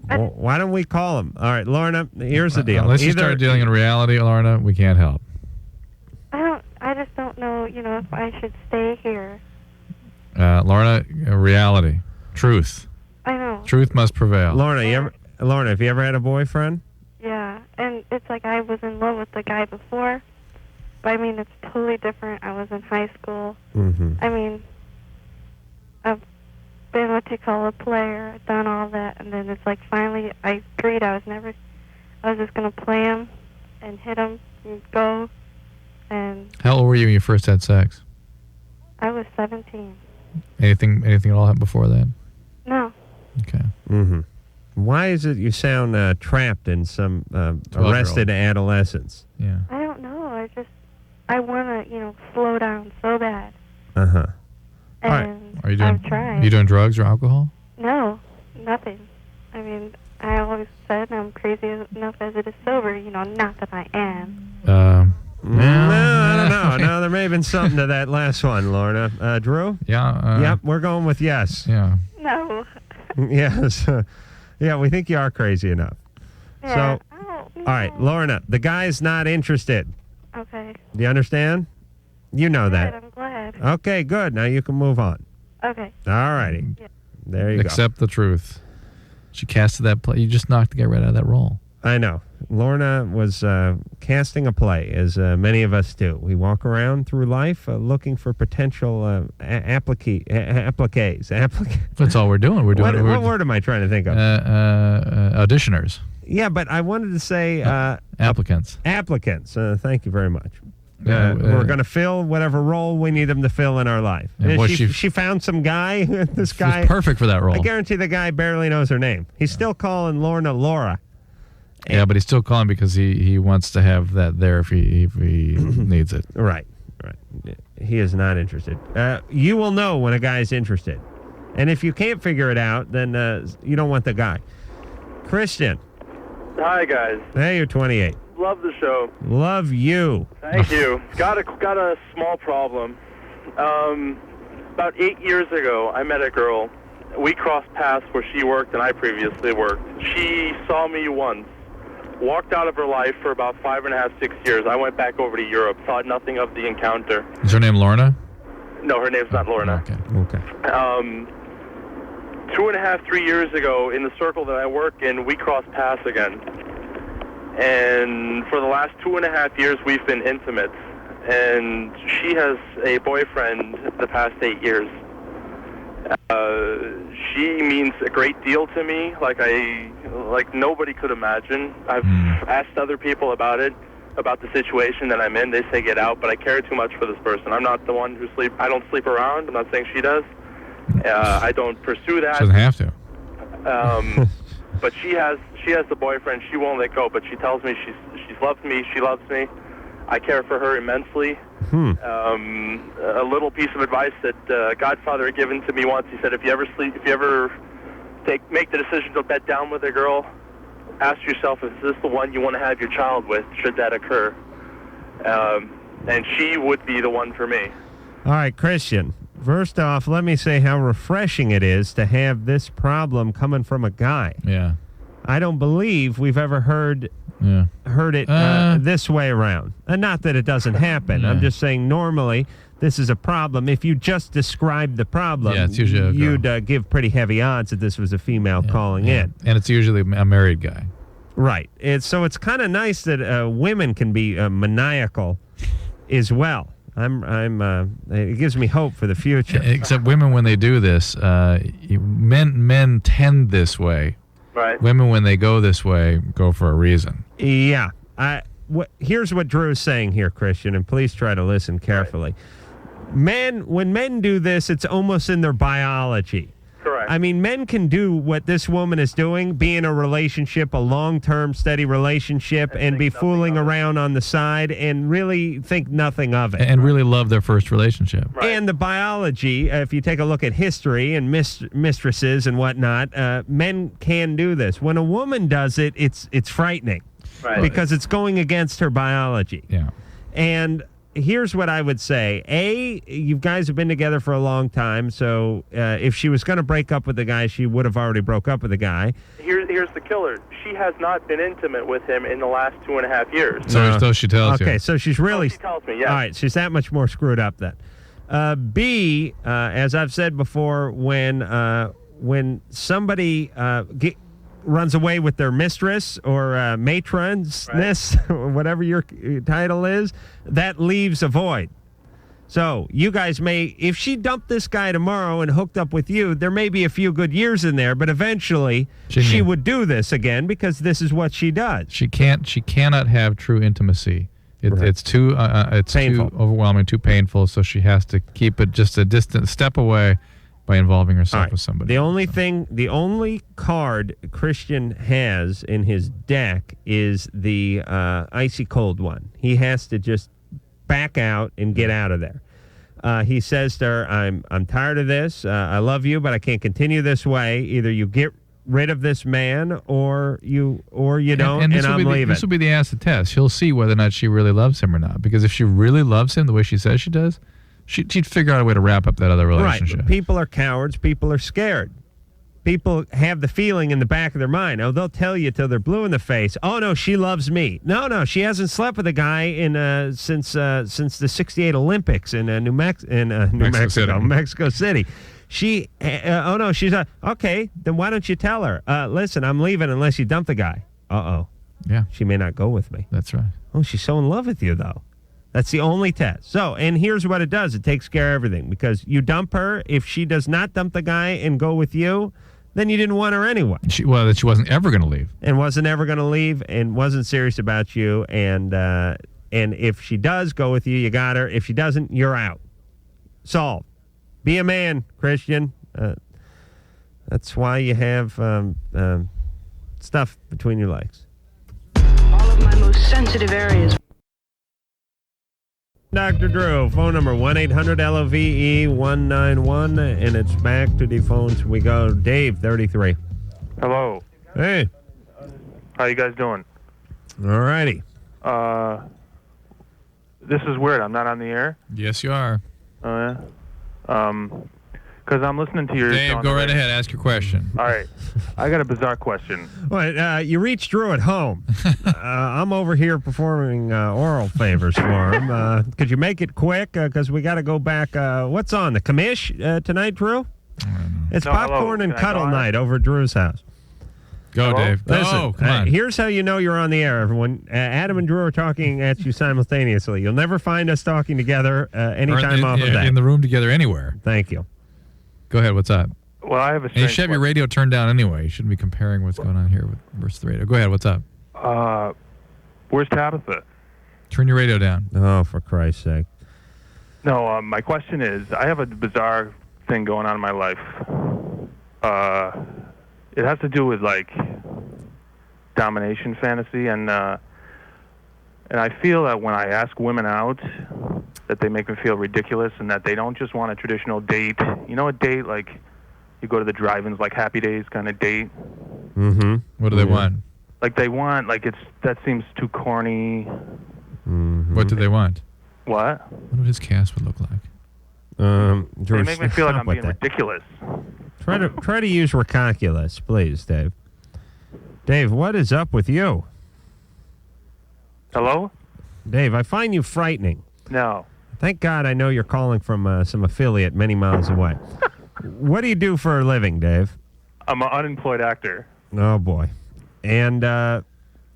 Well, why don't we call him? All right, Lorna, here's the deal. Unless you start dealing in reality, Lorna, we can't help. I just don't know, if I should stay here. Lorna, reality. Truth. I know. Truth must prevail. Lorna, have you ever had a boyfriend? Yeah, and it's like I was in love with the guy before, but I mean, it's totally different. I was in high school. Mm-hmm. I mean, I've been what you call a player. I've done all that, and then it's like finally I agreed. I was just going to play him and hit him and go. And How old were you when you first had sex? I was 17. Anything at all before that? No. Okay. Mm-hmm. Why is it you sound trapped in some arrested adolescence? Yeah. I don't know. I want to, slow down so bad. Uh-huh. And Are you I've tried. Are you doing drugs or alcohol? No, nothing. I mean, I always said I'm crazy enough as it is sober, not that I am. No, I don't know. No, there may have been something to that last one, Lorna. Drew? Yeah. Yep, we're going with yes. Yeah. No. Yes. Yeah, we think you are crazy enough. Yeah. So, all right, Lorna, the guy's not interested. Okay. Do you understand? You know Good, that. I'm glad. Okay, good. Now you can move on. Okay. All righty. Yeah. There you Accept the truth. She casted that play. You just knocked the guy right out of that role. I know. Lorna was casting a play, as many of us do. We walk around through life looking for potential appliques. That's all we're doing. We're doing. What word am I trying to think of? Auditioners. Yeah, but I wanted to say applicants. Applicants. Thank you very much. We're going to fill whatever role we need him to fill in our life. And She found some guy. This guy was perfect for that role. I guarantee the guy barely knows her name. He's still calling Lorna Laura. Yeah, but he's still calling because he wants to have that there if he needs it. Right. He is not interested. You will know when a guy's interested. And if you can't figure it out, then you don't want the guy. Christian. Hi, guys. Hey, you're 28. Love the show. Love you. Thank you. Got a small problem. About 8 years ago, I met a girl. We crossed paths where she worked and I previously worked. She saw me once, walked out of her life for about 5.5, 6 years. I went back over to Europe, thought nothing of the encounter. Is her name Lorna? No, her name's not Lorna. Okay. 2.5, 3 years ago, in the circle that I work in, we crossed paths again. And for the last 2.5 years, we've been intimate. And she has a boyfriend the past 8 years. She means a great deal to me, like nobody could imagine. I've asked other people about it, about the situation that I'm in. They say get out, but I care too much for this person. I'm not the one who I don't sleep around. I'm not saying she does. I don't pursue that. She doesn't have to. But she has the boyfriend. She won't let go, but she tells me she's loved me. She loves me. I care for her immensely. A little piece of advice that Godfather had given to me once. He said, if you ever make the decision to bed down with a girl, ask yourself, is this the one you want to have your child with, should that occur? And she would be the one for me. All right, Christian. First off, let me say how refreshing it is to have this problem coming from a guy. Yeah. I don't believe we've ever heard it this way around. And not that it doesn't happen. I'm just saying normally this is a problem. If you just described the problem, it's usually you'd give pretty heavy odds that this was a female calling in. And it's usually a married guy. Right. So it's kind of nice that women can be maniacal as well. It gives me hope for the future. Except women, when they do this, men tend this way. Right. Women, when they go this way, go for a reason. Yeah. Here's what Drew is saying here, Christian, and please try to listen carefully. Right. When men do this, it's almost in their biology. Correct. I mean, men can do what this woman is doing, be in a relationship, a long-term, steady relationship, and be fooling around on the side and really think nothing of it. And really love their first relationship. Right. And the biology, if you take a look at history and mistresses and whatnot, men can do this. When a woman does it, it's frightening. Right. Because it's going against her biology. Yeah. And here's what I would say. You guys have been together for a long time, so if she was going to break up with the guy, she would have already broke up with the guy. Here's the killer. She has not been intimate with him in the last 2.5 years. So she tells you. Okay, so she's really... she tells me, yes. All right, she's that much more screwed up then. B, as I've said before, when somebody runs away with their mistress or matronsness, or whatever your title is, that leaves a void. So you guys may, if she dumped this guy tomorrow and hooked up with you, there may be a few good years in there, but eventually she would do this again because this is what she does. She cannot have true intimacy. It's too painful. too overwhelming, too painful. So she has to keep it just a distant step away by involving herself with somebody. The only card Christian has in his deck is the icy cold one. He has to just back out and get out of there. He says to her, I'm tired of this. I love you, but I can't continue this way. Either you get rid of this man or you don't, and I'm leaving. This will be the acid test. She'll see whether or not she really loves him or not. Because if she really loves him the way she says she does, she'd figure out a way to wrap up that other relationship. Right. People are cowards. People are scared. People have the feeling in the back of their mind. Oh, they'll tell you till they're blue in the face. Oh, no, she loves me. No, she hasn't slept with a guy since the '68 Olympics in Mexico City. She's okay. Then why don't you tell her? Listen, I'm leaving unless you dump the guy. Yeah, she may not go with me. That's right. Oh, she's so in love with you though. That's the only test. So, and here's what it does. It takes care of everything because you dump her. If she does not dump the guy and go with you, then you didn't want her anyway. She wasn't ever going to leave. And wasn't ever going to leave and wasn't serious about you. And And if she does go with you, you got her. If she doesn't, you're out. Solved. Be a man, Christian. That's why you have stuff between your legs. All of my most sensitive areas. Dr. Drew, phone number 1-800-LOVE-191, and it's back to the phones we go. Dave, 33. Hello. Hey. How you guys doing? All righty. This is weird. I'm not on the air? Yes, you are. Oh, yeah? Because I'm listening to your... Dave, go right ahead. Ask your question. All right. I got a bizarre question. Well, you reached Drew at home. I'm over here performing oral favors for him. Could you make it quick? Because we got to go back. What's on? The commish tonight, Drew? It's No, popcorn hello. and Can I cuddle go on? night over at Drew's house. Go, Hello? Dave. Go. Listen, Come on. here's how you know you're on the air, everyone. Adam and Drew are talking at you simultaneously. You'll never find us talking together anytime off of that. In the room together anywhere. Thank you. Go ahead. What's up? Well, I have a And you strange should have your radio turned down anyway. You shouldn't be comparing what's going on here versus the radio. Go ahead. What's up? Where's Tabitha? Turn your radio down. Oh, for Christ's sake. No, my question is, I have a bizarre thing going on in my life. It has to do with, like, domination fantasy, and I feel that when I ask women out, that they make me feel ridiculous, and that they don't just want a traditional date. You know, a date, like, you go to the drive-ins, like Happy Days kind of date. Mm-hmm. What do they want? Like, they want, like, that seems too corny. Mm-hmm. What do they want? What? What would his cast would look like? They make me feel like I'm being ridiculous. Try to use Reconculus, please, Dave. Dave, what is up with you? Hello? Dave, I find you frightening. No. Thank God I know you're calling from some affiliate many miles away. What do you do for a living, Dave? I'm an unemployed actor. Oh, boy. And have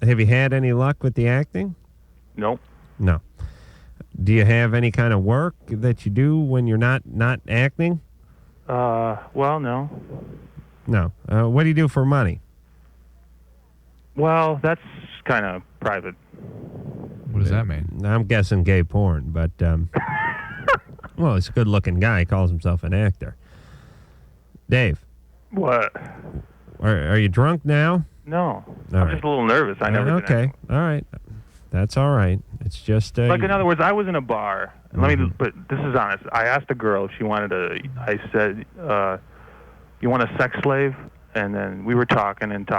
you had any luck with the acting? Nope. No. Do you have any kind of work that you do when you're not acting? Well, no. No. What do you do for money? Well, that's kind of private. What does that mean? I'm guessing gay porn, but, well, he's a good-looking guy. He calls himself an actor. Dave. What? Are you drunk now? No. All I'm right. just a little nervous. I never did Okay. All right. That's all right. It's just... Like, in other words, I was in a bar. But this is honest. I asked a girl if she wanted I said, you want a sex slave? And then we were talking, and we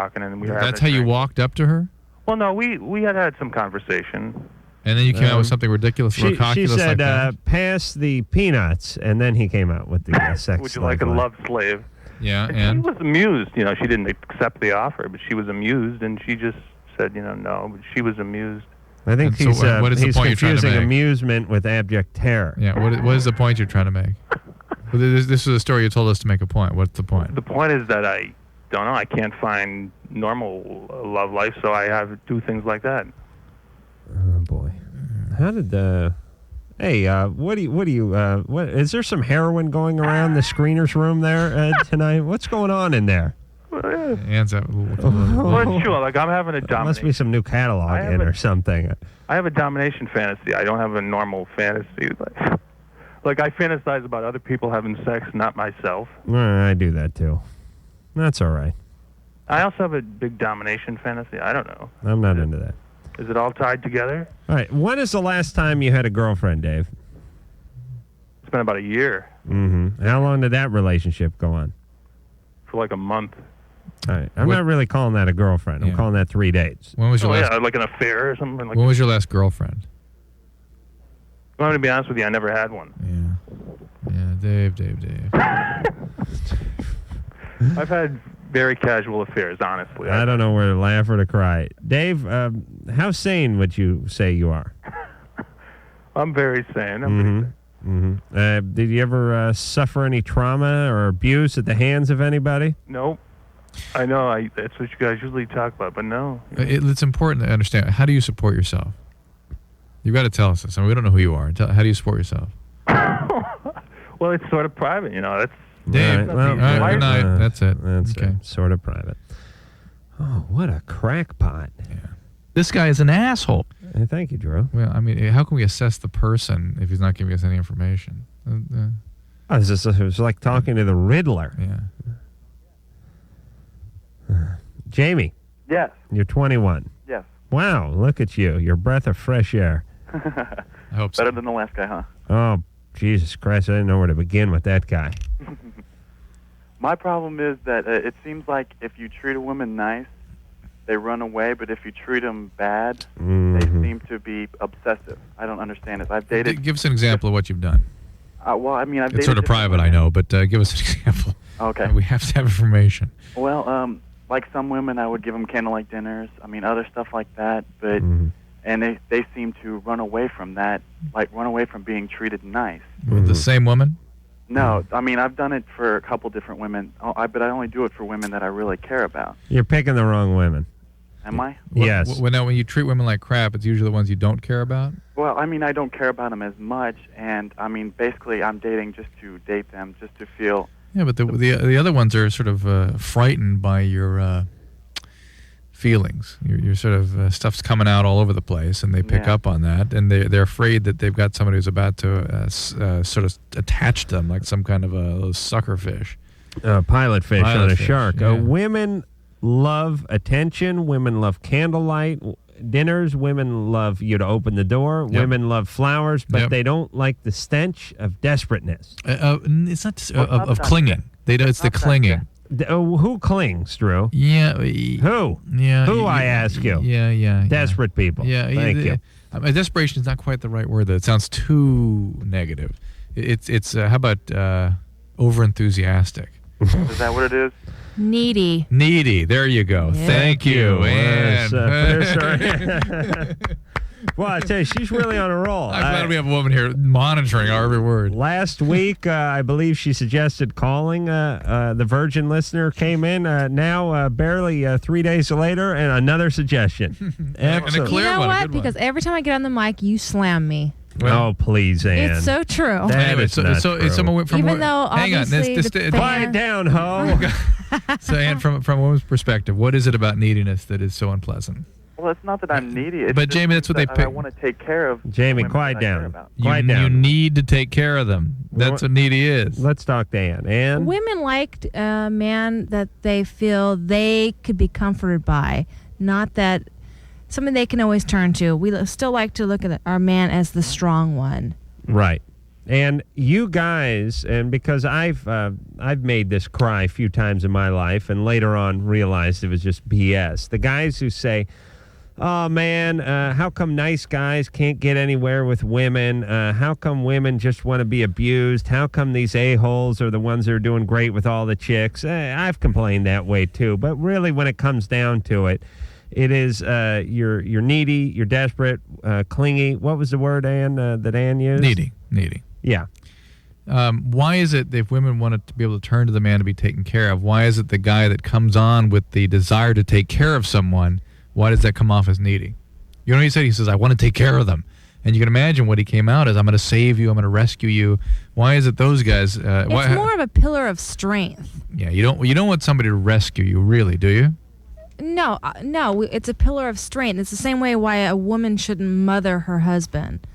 were having That's how you walked up to her? Well, no, we had some conversation. And then you came out with something ridiculous, She ridiculous said, like that? pass the peanuts, and then he came out with the sex Would you like a love slave? Yeah, and? She was amused. You know, she didn't accept the offer, but she was amused, and she just said, no, but she was amused. I think And so what is the he's point you're trying to confusing make? amusement with abject terror. Yeah, what is the point you're trying to make? Well, this is a story you told us to make a point. What's the point? The point is that I don't know. I can't find normal love life, so I have to do things like that. Oh, boy. How did Hey, what is there some heroin going around the screener's room there tonight? What's going on in there? Hands up. Well, it's true. Like, I'm having a domination. Must be some new catalog in or something. I have a domination fantasy. I don't have a normal fantasy. Like, I fantasize about other people having sex, not myself. I do that, too. That's all right. I also have a big domination fantasy. I don't know. I'm not into that. Is it all tied together? All right. When is the last time you had a girlfriend, Dave? It's been about a year. Mm-hmm. How long did that relationship go on? For like a month. All right. I'm not really calling that a girlfriend. I'm calling that 3 dates. When was your last? Yeah, like an affair or something. Like When was your last girlfriend? I'm going to be honest with you. I never had one. Yeah, Dave. I've had very casual affairs, honestly. I don't know where to laugh or to cry. Dave, how sane would you say you are? I'm very sane. Did you ever suffer any trauma or abuse at the hands of anybody? Nope. I know. That's what you guys usually talk about, but no. It's important to understand. How do you support yourself? You've got to tell us this. I mean, we don't know who you are. How do you support yourself? Well, it's sort of private, you know. That's Dave. All right, All right, good night. That's it. That's Okay. sort of private. Oh, what a crackpot. This guy is an asshole. Thank you, Drew. Well, I mean, how can we assess the person if he's not giving us any information? It's like talking to the Riddler. Yeah. Jamie. Yes. You're 21. Yes. Wow, look at you. You're a breath of fresh air. I hope so. Better than the last guy, huh? Oh, Jesus Christ, I didn't know where to begin with that guy. My problem is that it seems like if you treat a woman nice, they run away, but if you treat them bad, they seem to be obsessive. I don't understand it. I've dated... Give us an example of what you've done. Well, I mean, I've dated... It's sort of private, I know, but give us an example. Okay. We have to have information. Well, like some women, I would give them candlelight dinners. I mean, other stuff like that, but... And they seem to run away from that, like run away from being treated nice. With the same woman? No, I mean, I've done it for a couple different women, but I only do it for women that I really care about. You're picking the wrong women. Am I? Yes. When you treat women like crap, it's usually the ones you don't care about? Well, I mean, I don't care about them as much, and I mean, basically, I'm dating just to date them, just to feel... Yeah, but the other ones are sort of frightened by your feelings. Your sort of stuff's coming out all over the place, and they pick up on that, and they're afraid that they've got somebody who's about to sort of attach them like some kind of a sucker fish. Pilot fish on a shark. Yeah. Women love attention. Women love candlelight dinners. Women love you to open the door. Yep. Women love flowers, but they don't like the stench of desperateness. It's not of clinging. It's the clinging. Who clings, Drew? Yeah. Who? Yeah. Who, I ask you? Yeah. Desperate people. Yeah. Thank you. Desperation is not quite the right word, though. It sounds too negative. It's how about over-enthusiastic? Is that what it is? Needy. Needy. There you go. Yeah. Thank you. And well, I tell you, she's really on a roll. I'm glad we have a woman here monitoring our every word. Last week, I believe she suggested calling. The Virgin listener came in. Now, barely 3 days later, and another suggestion. And a clear You know one. what? Because every time I get on the mic, you slam me. Oh, please, Ann. It's so true. That is not true. Even though, hang on, obviously, the fan- quiet down, ho. So, Ann, from a woman's perspective, what is it about neediness that is so unpleasant? Well, it's not that I'm needy. It's But just Jamie, that's what they that pick. I want to take care of. Jamie, women quiet that I care down. about. Quiet You down. need to take care of them. That's what needy is. Let's talk to Ann. Ann? Women liked a man that they feel they could be comforted by, not that something they can always turn to. We still like to look at our man as the strong one. Right. And you guys, and because I've made this cry a few times in my life, and later on realized it was just BS. The guys who say, "Oh man, how come nice guys can't get anywhere with women? How come women just want to be abused? How come these a-holes are the ones that are doing great with all the chicks?" I've complained that way too, but really, when it comes down to it, it is you're needy, you're desperate, clingy. What was the word, Ann, that Ann used? Needy. Yeah. Why is it that if women wanted to be able to turn to the man to be taken care of, why is it the guy that comes on with the desire to take care of someone, why does that come off as needy? You know what he said? He says, "I want to take care of them." And you can imagine what he came out as, "I'm going to save you, I'm going to rescue you." Why is it those guys... It's more of a pillar of strength. Yeah, you don't want somebody to rescue you, really, do you? No, it's a pillar of strength. It's the same way why a woman shouldn't mother her husband.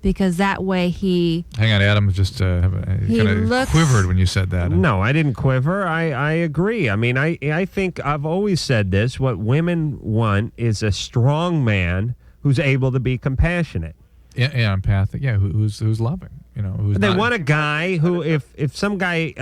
Because that way he... Hang on, Adam just kind of quivered when you said that. No, I didn't quiver. I agree. I mean, I think I've always said this. What women want is a strong man who's able to be compassionate. Yeah, empathic. Yeah, who's loving. You know, who's they not... want a guy who, if some guy,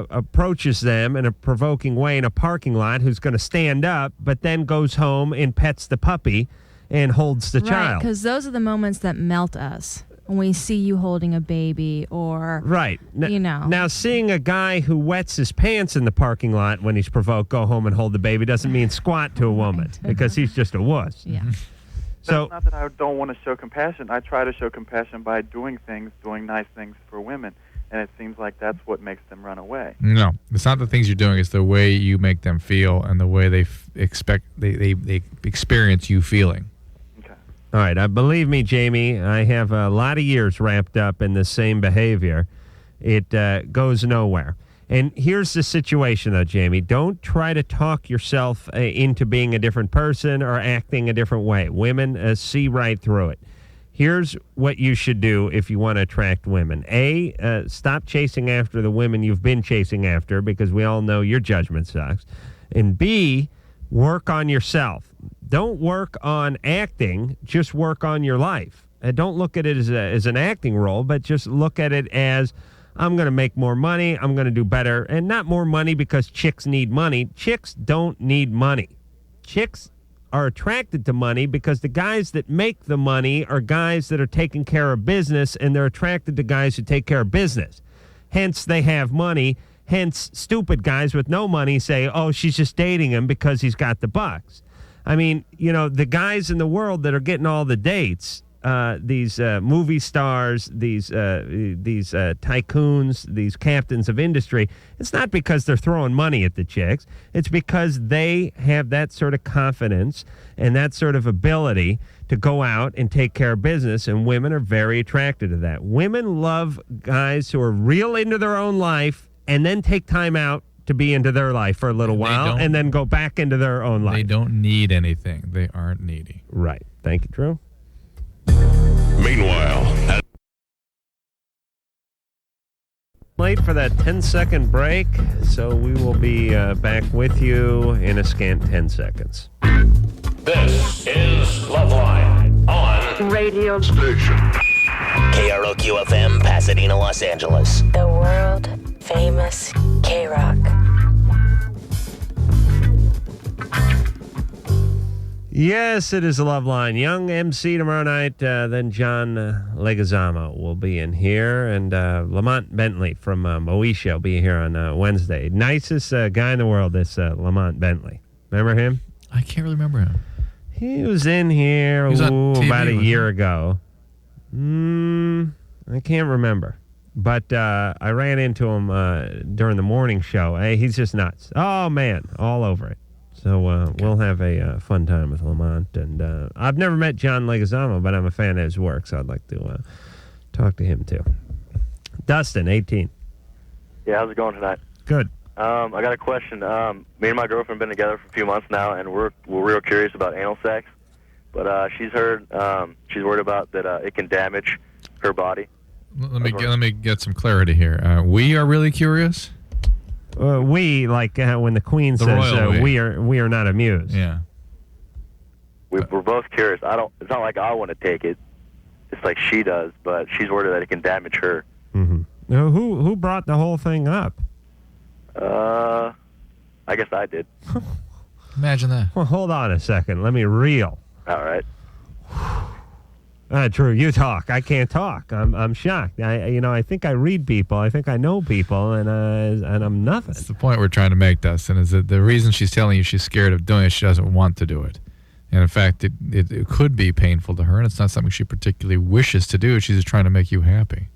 approaches them in a provoking way in a parking lot, who's going to stand up, but then goes home and pets the puppy and holds the Right, child. because those are the moments that melt us. When we see you holding a baby or... Right. Now, seeing a guy who wets his pants in the parking lot when he's provoked, go home and hold the baby, doesn't mean squat to a woman because he's just a wuss. Yeah. So it's not that I don't want to show compassion. I try to show compassion by doing nice things for women, and it seems like that's what makes them run away. No, it's not the things you're doing. It's the way you make them feel and the way they experience you feeling. All right, believe me, Jamie, I have a lot of years wrapped up in the same behavior. It goes nowhere. And here's the situation, though, Jamie. Don't try to talk yourself into being a different person or acting a different way. Women see right through it. Here's what you should do if you want to attract women. A, stop chasing after the women you've been chasing after, because we all know your judgment sucks. And B, work on yourself. Don't work on acting, just work on your life. Don't look at it as an acting role, but just look at it as, I'm going to make more money, I'm going to do better. And not more money because chicks need money. Chicks don't need money. Chicks are attracted to money because the guys that make the money are guys that are taking care of business, and they're attracted to guys who take care of business. Hence, they have money. Hence, stupid guys with no money say, oh, she's just dating him because he's got the bucks. I mean, you know, the guys in the world that are getting all the dates, these movie stars, these tycoons, these captains of industry, it's not because they're throwing money at the chicks. It's because they have that sort of confidence and that sort of ability to go out and take care of business, and women are very attracted to that. Women love guys who are real into their own life and then take time out to be into their life for a little while and then go back into their own life. They don't need anything. They aren't needy. Right. Thank you, Drew. Meanwhile, late for that 10-second break, so we will be back with you in a scant 10 seconds. this is LoveLine on Radio station. KROQ-FM, Pasadena, Los Angeles. The world famous K-Rock. Yes, it is a Love Line. Young MC tomorrow night. Then John Leguizamo will be in here. And Lamont Bentley from Moesha will be here on Wednesday. Nicest guy in the world, this Lamont Bentley. Remember him? I can't really remember him. He was in here on TV, about a wasn't year ago. I can't remember. But I ran into him during the morning show. Hey, he's just nuts. Oh, man, all over it. So we'll have a fun time with Lamont. And I've never met John Leguizamo, but I'm a fan of his work, so I'd like to talk to him, too. Dustin, 18. Yeah, how's it going tonight? Good. I got a question. Me and my girlfriend have been together for a few months now, and we're real curious about anal sex. But she's worried about that it can damage her body. Let me get some clarity here. We are really curious. We, like when the Queen says we are not amused. Yeah. We're both curious. It's not like I want to take it. It's like she does, but she's worried that it can damage her. Mm-hmm. Now, who brought the whole thing up? I guess I did. Imagine that. Well, hold on a second. Let me reel. All right. Drew, you talk. I can't talk. I'm shocked. I think I read people. I think I know people, and I'm nothing. That's the point we're trying to make, Dustin, is that the reason she's telling you she's scared of doing it, she doesn't want to do it. And in fact, it could be painful to her, and it's not something she particularly wishes to do. She's just trying to make you happy.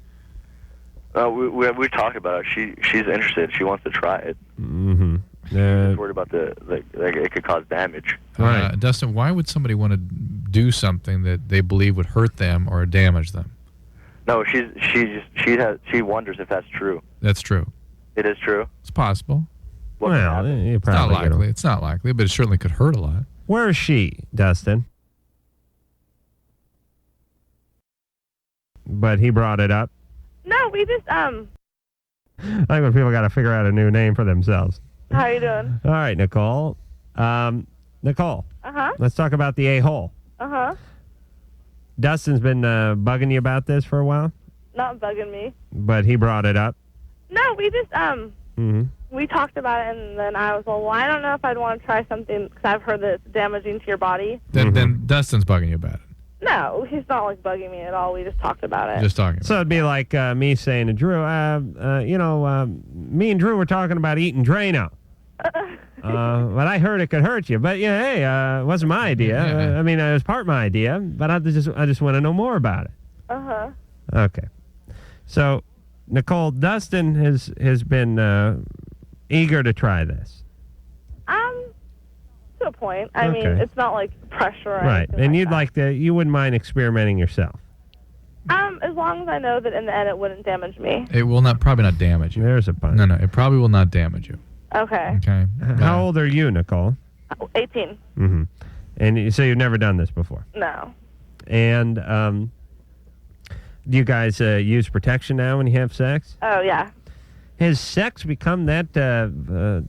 We talked about it. She's interested. She wants to try it. Mm-hmm. She's worried about it could cause damage. Right. Dustin, why would somebody want to do something that they believe would hurt them or damage them? No, she wonders if that's true. That's true. It is true. It's possible. Well, it's not likely. It's not likely, but it certainly could hurt a lot. Where is she, Dustin? But he brought it up. No, we just I think when people got to figure out a new name for themselves. How you doing? All right, Nicole. Nicole. Uh-huh. Let's talk about the a-hole. Uh-huh. Dustin's been bugging you about this for a while? Not bugging me. But he brought it up? No, we just, we talked about it, and then I was like, well, I don't know if I'd want to try something, because I've heard that it's damaging to your body. Then Dustin's bugging you about it. No, he's not, like, bugging me at all. We just talked about it. Just talking. So it'd be like me saying to Drew, me and Drew were talking about eating Drano. But I heard it could hurt you. But, yeah, hey, it wasn't my idea. Yeah. It was part of my idea, but I just want to know more about it. Uh-huh. Okay. So, Nicole, Dustin has been eager to try this. To a point. I mean, it's not like pressure or right. anything And like you'd that. like to, you wouldn't mind experimenting yourself. As long long as I know that in the end it wouldn't damage me. It will probably not damage you. There's a bunch. No, it probably will not damage you. Okay. Okay. How old are you, Nicole? 18. Mm-hmm. And so you've never done this before? No. And do you guys use protection now when you have sex? Oh, yeah. Has sex become that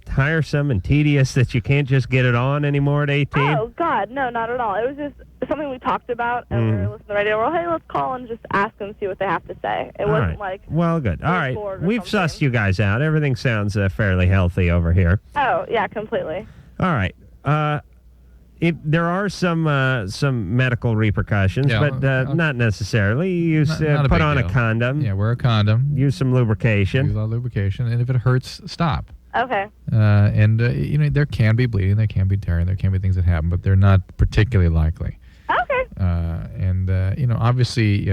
tiresome and tedious that you can't just get it on anymore at 18? Oh, God, no, not at all. It was just something we talked about, and we were listening to the radio. Well, hey, let's call and just ask them, see what they have to say. It wasn't like... Well, good. All right. We've sussed you guys out. Everything sounds fairly healthy over here. Oh, yeah, completely. All right. There are some medical repercussions, but not necessarily. You use Not a put big on deal. a condom. Yeah, wear a condom. Use some lubrication. Use a lot of lubrication, and if it hurts, stop. Okay. And there can be bleeding, there can be tearing, there can be things that happen, but they're not particularly likely. Okay. Obviously,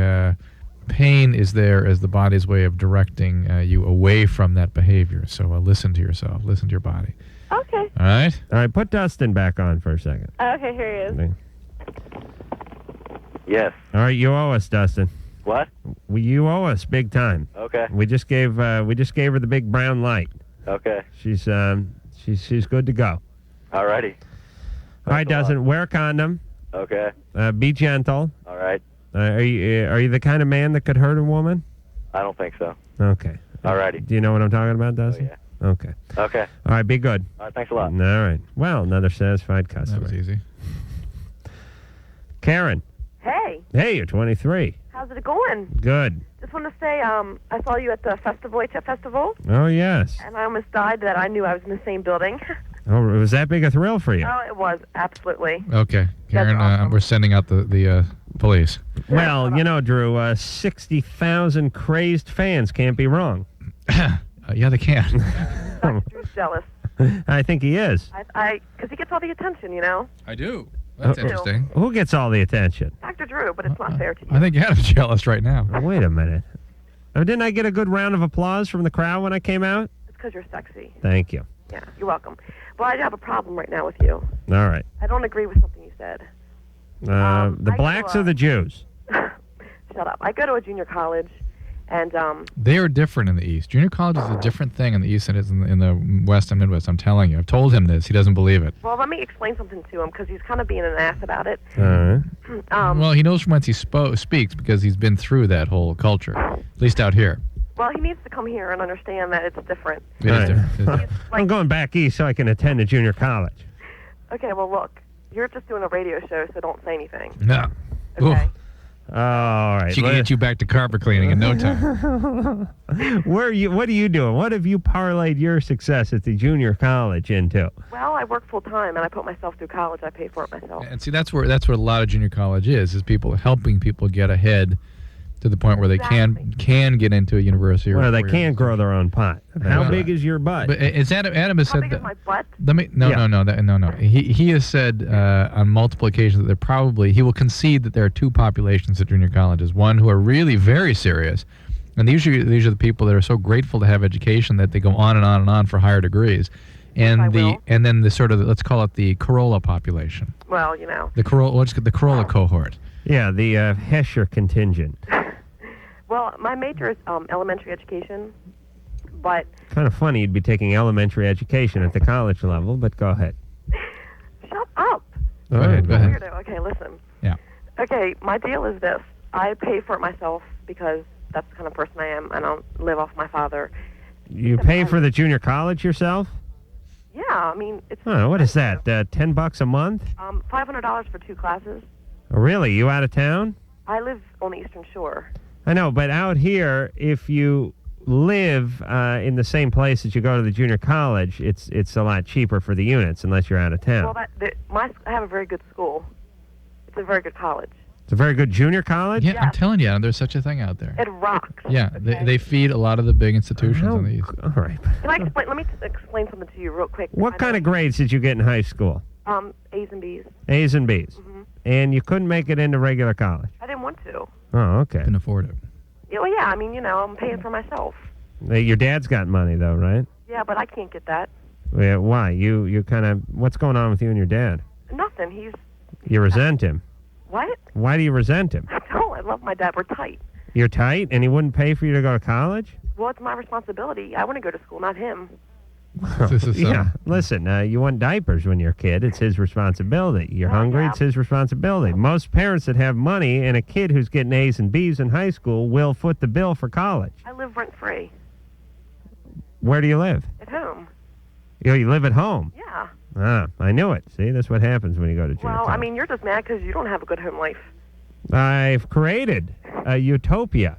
pain is there as the body's way of directing you away from that behavior. So listen to yourself, listen to your body. Okay. All right? All right, put Dustin back on for a second. Okay, here he is. Yes. All right, you owe us, Dustin. What? You owe us big time. Okay. We just gave her the big brown light. Okay. She's good to go. Alrighty. All right, Dustin, wear a condom. Okay. Be gentle. All right. Are you the kind of man that could hurt a woman? I don't think so. Okay. Alrighty. Do you know what I'm talking about, Dustin? Oh, yeah. Okay. Okay. All right, be good. All right, thanks a lot. All right. Well, another satisfied customer. That was easy. Karen. Hey, Hey, you're 23. how's it going? Good. Just want to say, I saw you at the festival, HF Festival, Oh, yes. and I almost died that I knew I was in the same building. Oh, was that big a thrill for you? Oh, it was, absolutely. Okay. Karen, we're sending out the police. Well, Drew, 60,000 crazed fans can't be wrong. Yeah, they can. Drew's jealous. I think he is. Because he gets all the attention, you know? I do. That's interesting. Who gets all the attention? Dr. Drew, but it's not fair to you. I think Adam's jealous right now. Oh, wait a minute. Oh, didn't I get a good round of applause from the crowd when I came out? It's because you're sexy. Thank you. Yeah, you're welcome. Well, I have a problem right now with you. All right. I don't agree with something you said. The blacks or the Jews? Shut up. I go to a junior college, and They are different in the East. Junior college is a different thing in the East than it is in the West and Midwest. I'm telling you. I've told him this. He doesn't believe it. well, let me explain something to him because he's kind of being an ass about it. All right. Well, he knows from whence he speaks because he's been through that whole culture, at least out here. Well, he needs to come here and understand that it's different. It is different. I'm going back east so I can attend a junior college. Okay, well, look, you're just doing a radio show, so don't say anything. No. Okay. All right. She can get you back to carpet cleaning in no time. What are you doing? What have you parlayed your success at the junior college into? Well, I work full time, and I put myself through college. I pay for it myself. And see, that's what a lot of junior college is people helping people get ahead to the point where they can get into a university. Well, they can grow their own pot. How big is your butt? But as Adam has said, big is my butt? No. He has said on multiple occasions that he will concede that there are two populations at junior colleges. One who are really very serious, and these are the people that are so grateful to have education that they go on and on and on for higher degrees, and then the sort of let's call it the Corolla population. Well, you know. The Corolla cohort. Yeah, the Hesher contingent. Well, my major is elementary education, but... Kind of funny you'd be taking elementary education at the college level, but go ahead. Shut up. Go ahead. Weirdo. Okay, listen. Yeah. Okay, my deal is this. I pay for it myself because that's the kind of person I am. I don't live off my father. You pay for the junior college yourself? Yeah, I mean, it's... Oh, what is that, $10 a month? $500 for 2 classes. Oh, really? You out of town? I live on the Eastern Shore. I know, but out here, if you live in the same place that you go to the junior college, it's a lot cheaper for the units unless you're out of town. Well, I have a very good school. It's a very good college. It's a very good junior college? Yeah, I'm telling you, Adam, there's such a thing out there. It rocks. Yeah, they feed a lot of the big institutions on the East. All right. Can I explain? Let me explain something to you real quick. What kind of grades did you get in high school? A's and B's. A's and B's. Mm-hmm. And you couldn't make it into regular college? I didn't want to. Oh, okay. Couldn't afford it. Yeah, well, yeah, I mean, you know, I'm paying for myself. Your dad's got money, though, right? Yeah, but I can't get that. Yeah, why? You kind of... What's going on with you and your dad? Nothing. You resent him. What? Why do you resent him? I don't. I love my dad. We're tight. You're tight, and he wouldn't pay for you to go to college? Well, it's my responsibility. I want to go to school, not him. Yeah, listen, you want diapers when you're a kid. It's his responsibility. You're hungry, it's his responsibility. Most parents that have money and a kid who's getting A's and B's in high school will foot the bill for college. I live rent-free. Where do you live? At home. You live at home? Yeah. Ah, I knew it. See, that's what happens when you go to junior Well, college. I mean, you're just mad because you don't have a good home life. I've created a utopia.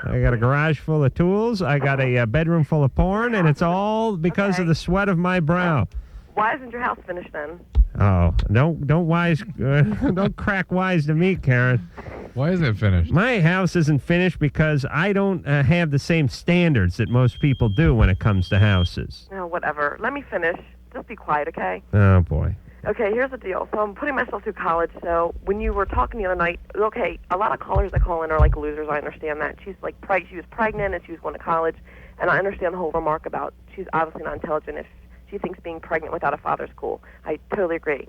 I got a garage full of tools. I got a bedroom full of porn, and it's all because of the sweat of my brow. Why isn't your house finished then? Oh, don't crack wise to me, Karen. Why isn't it finished? My house isn't finished because I don't have the same standards that most people do when it comes to houses. Oh, whatever. Let me finish. Just be quiet, okay? Oh boy. Okay, here's the deal. So I'm putting myself through college. So when you were talking the other night, okay, a lot of callers that call in are like losers. I understand that. She's like, she was pregnant and she was going to college, and I understand the whole remark about she's obviously not intelligent if she thinks being pregnant without a father's cool. I totally agree.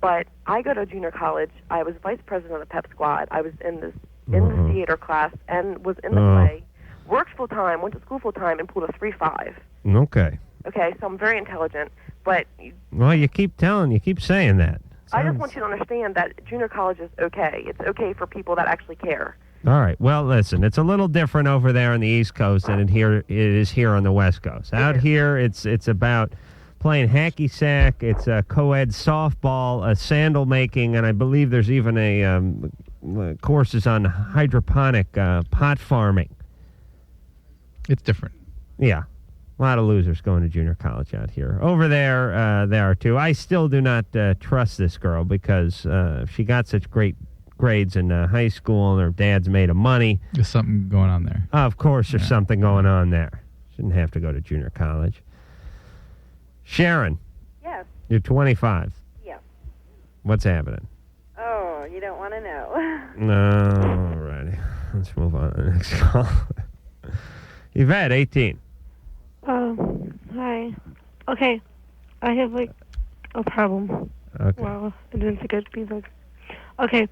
But I go to junior college. I was vice president of the pep squad. I was in the theater class and was in the play. Worked full time, went to school full time, and pulled a 3.5. Okay. Okay, so I'm very intelligent, but Well, you keep saying that. I just want you to understand that junior college is okay. It's okay for people that actually care. All right. Well, listen, it's a little different over there on the East Coast than it is here on the West Coast. Out here, it's about playing hacky sack. It's a co-ed softball, a sandal making, and I believe there's even a courses on hydroponic pot farming. It's different. Yeah. A lot of losers going to junior college out here. Over there, there are too. I still do not trust this girl because she got such great grades in high school and her dad's made of money. There's something going on there. Of course there's something going on there. Shouldn't have to go to junior college. Sharon. Yes. You're 25. Yes. What's happening? Oh, you don't want to know. No, all righty. Let's move on to the next call. Yvette, 18. Hi. Okay, I have like a problem. Okay. Well, I didn't think it'd be like. Okay,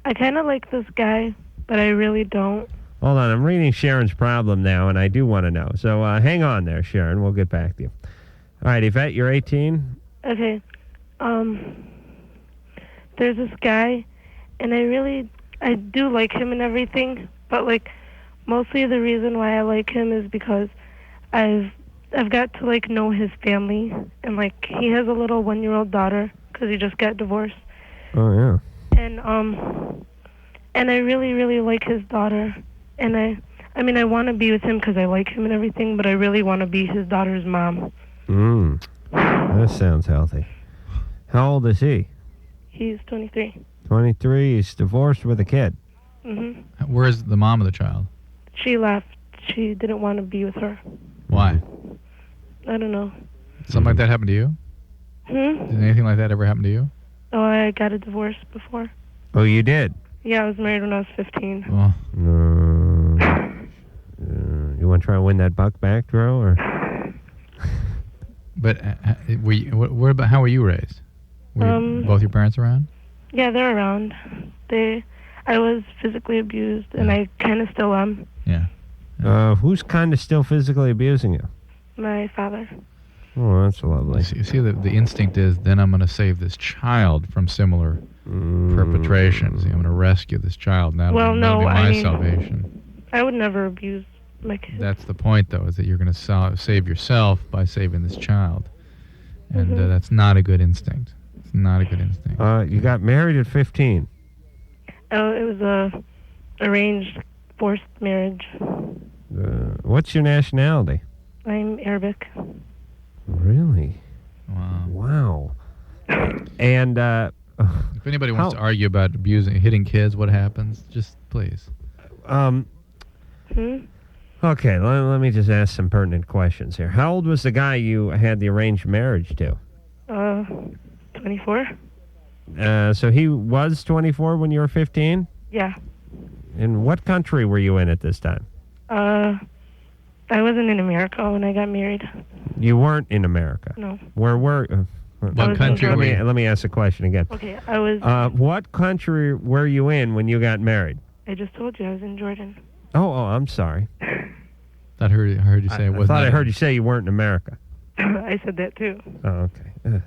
I kind of like this guy, but I really don't. Hold on, I'm reading Sharon's problem now, and I do want to know. So hang on there, Sharon. We'll get back to you. All right, Yvette, you're 18. Okay, there's this guy, and I do like him and everything, but like mostly the reason why I like him is because I've got to like know his family, and like he has a little 1-year-old daughter because he just got divorced. Oh yeah. And I really like his daughter, and I mean I want to be with him because I like him and everything, but I really want to be his daughter's mom. That sounds healthy. How old is he? He's 23. 23. He's divorced with a kid. Mhm. Where's the mom of the child? She left. She didn't want to be with her. Why? I don't know. Something like that happened to you? Did anything like that ever happen to you? Oh, I got a divorce before. Oh, you did? Yeah, I was married when I was 15. Well, you want to try and win that buck back, Drew, or? But what about how were you raised? Were both your parents around? Yeah, they're around. I was physically abused, and I kind of still am. Yeah. Who's kind of still physically abusing you? My father. Oh, that's lovely. See the instinct is, then I'm going to save this child from similar perpetrations. I'm going to rescue this child. Now Well, that'll be no, my I mean, salvation. I would never abuse my kids. That's the point, though, is that you're going to save yourself by saving this child. And that's not a good instinct. It's not a good instinct. You got married at 15. Oh, it was a arranged, forced marriage. What's your nationality? I'm Arabic. Really? Wow. And if anybody wants to argue about hitting kids, what happens? Just please. Okay, let me just ask some pertinent questions here. How old was the guy you had the arranged marriage to? 24. So he was 24 when you were 15? Yeah. And what country were you in at this time? I wasn't in America when I got married. You weren't in America? No. Where were... what country were you? Let me ask the question again. Okay, I was... what country were you in when you got married? I just told you I was in Jordan. Oh, I'm sorry. I heard you say it wasn't. I heard you say you weren't in America. I said that too. Oh, okay.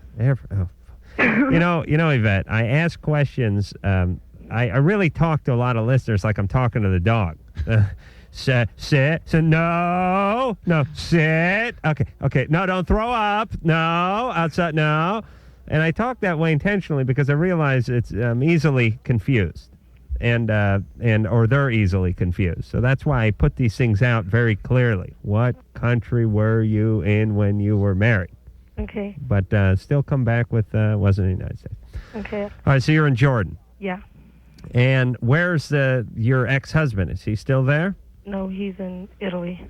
You know, Yvette, I ask questions. I really talk to a lot of listeners like I'm talking to the dog. Sit. No, sit. Okay. No, don't throw up. No, outside. No. And I talk that way intentionally because I realize it's easily confused, or they're easily confused. So that's why I put these things out very clearly. What country were you in when you were married? Okay. But still come back with wasn't in the United States. Okay. All right, so you're in Jordan. Yeah. And where's your ex-husband? Is he still there? No, he's in Italy.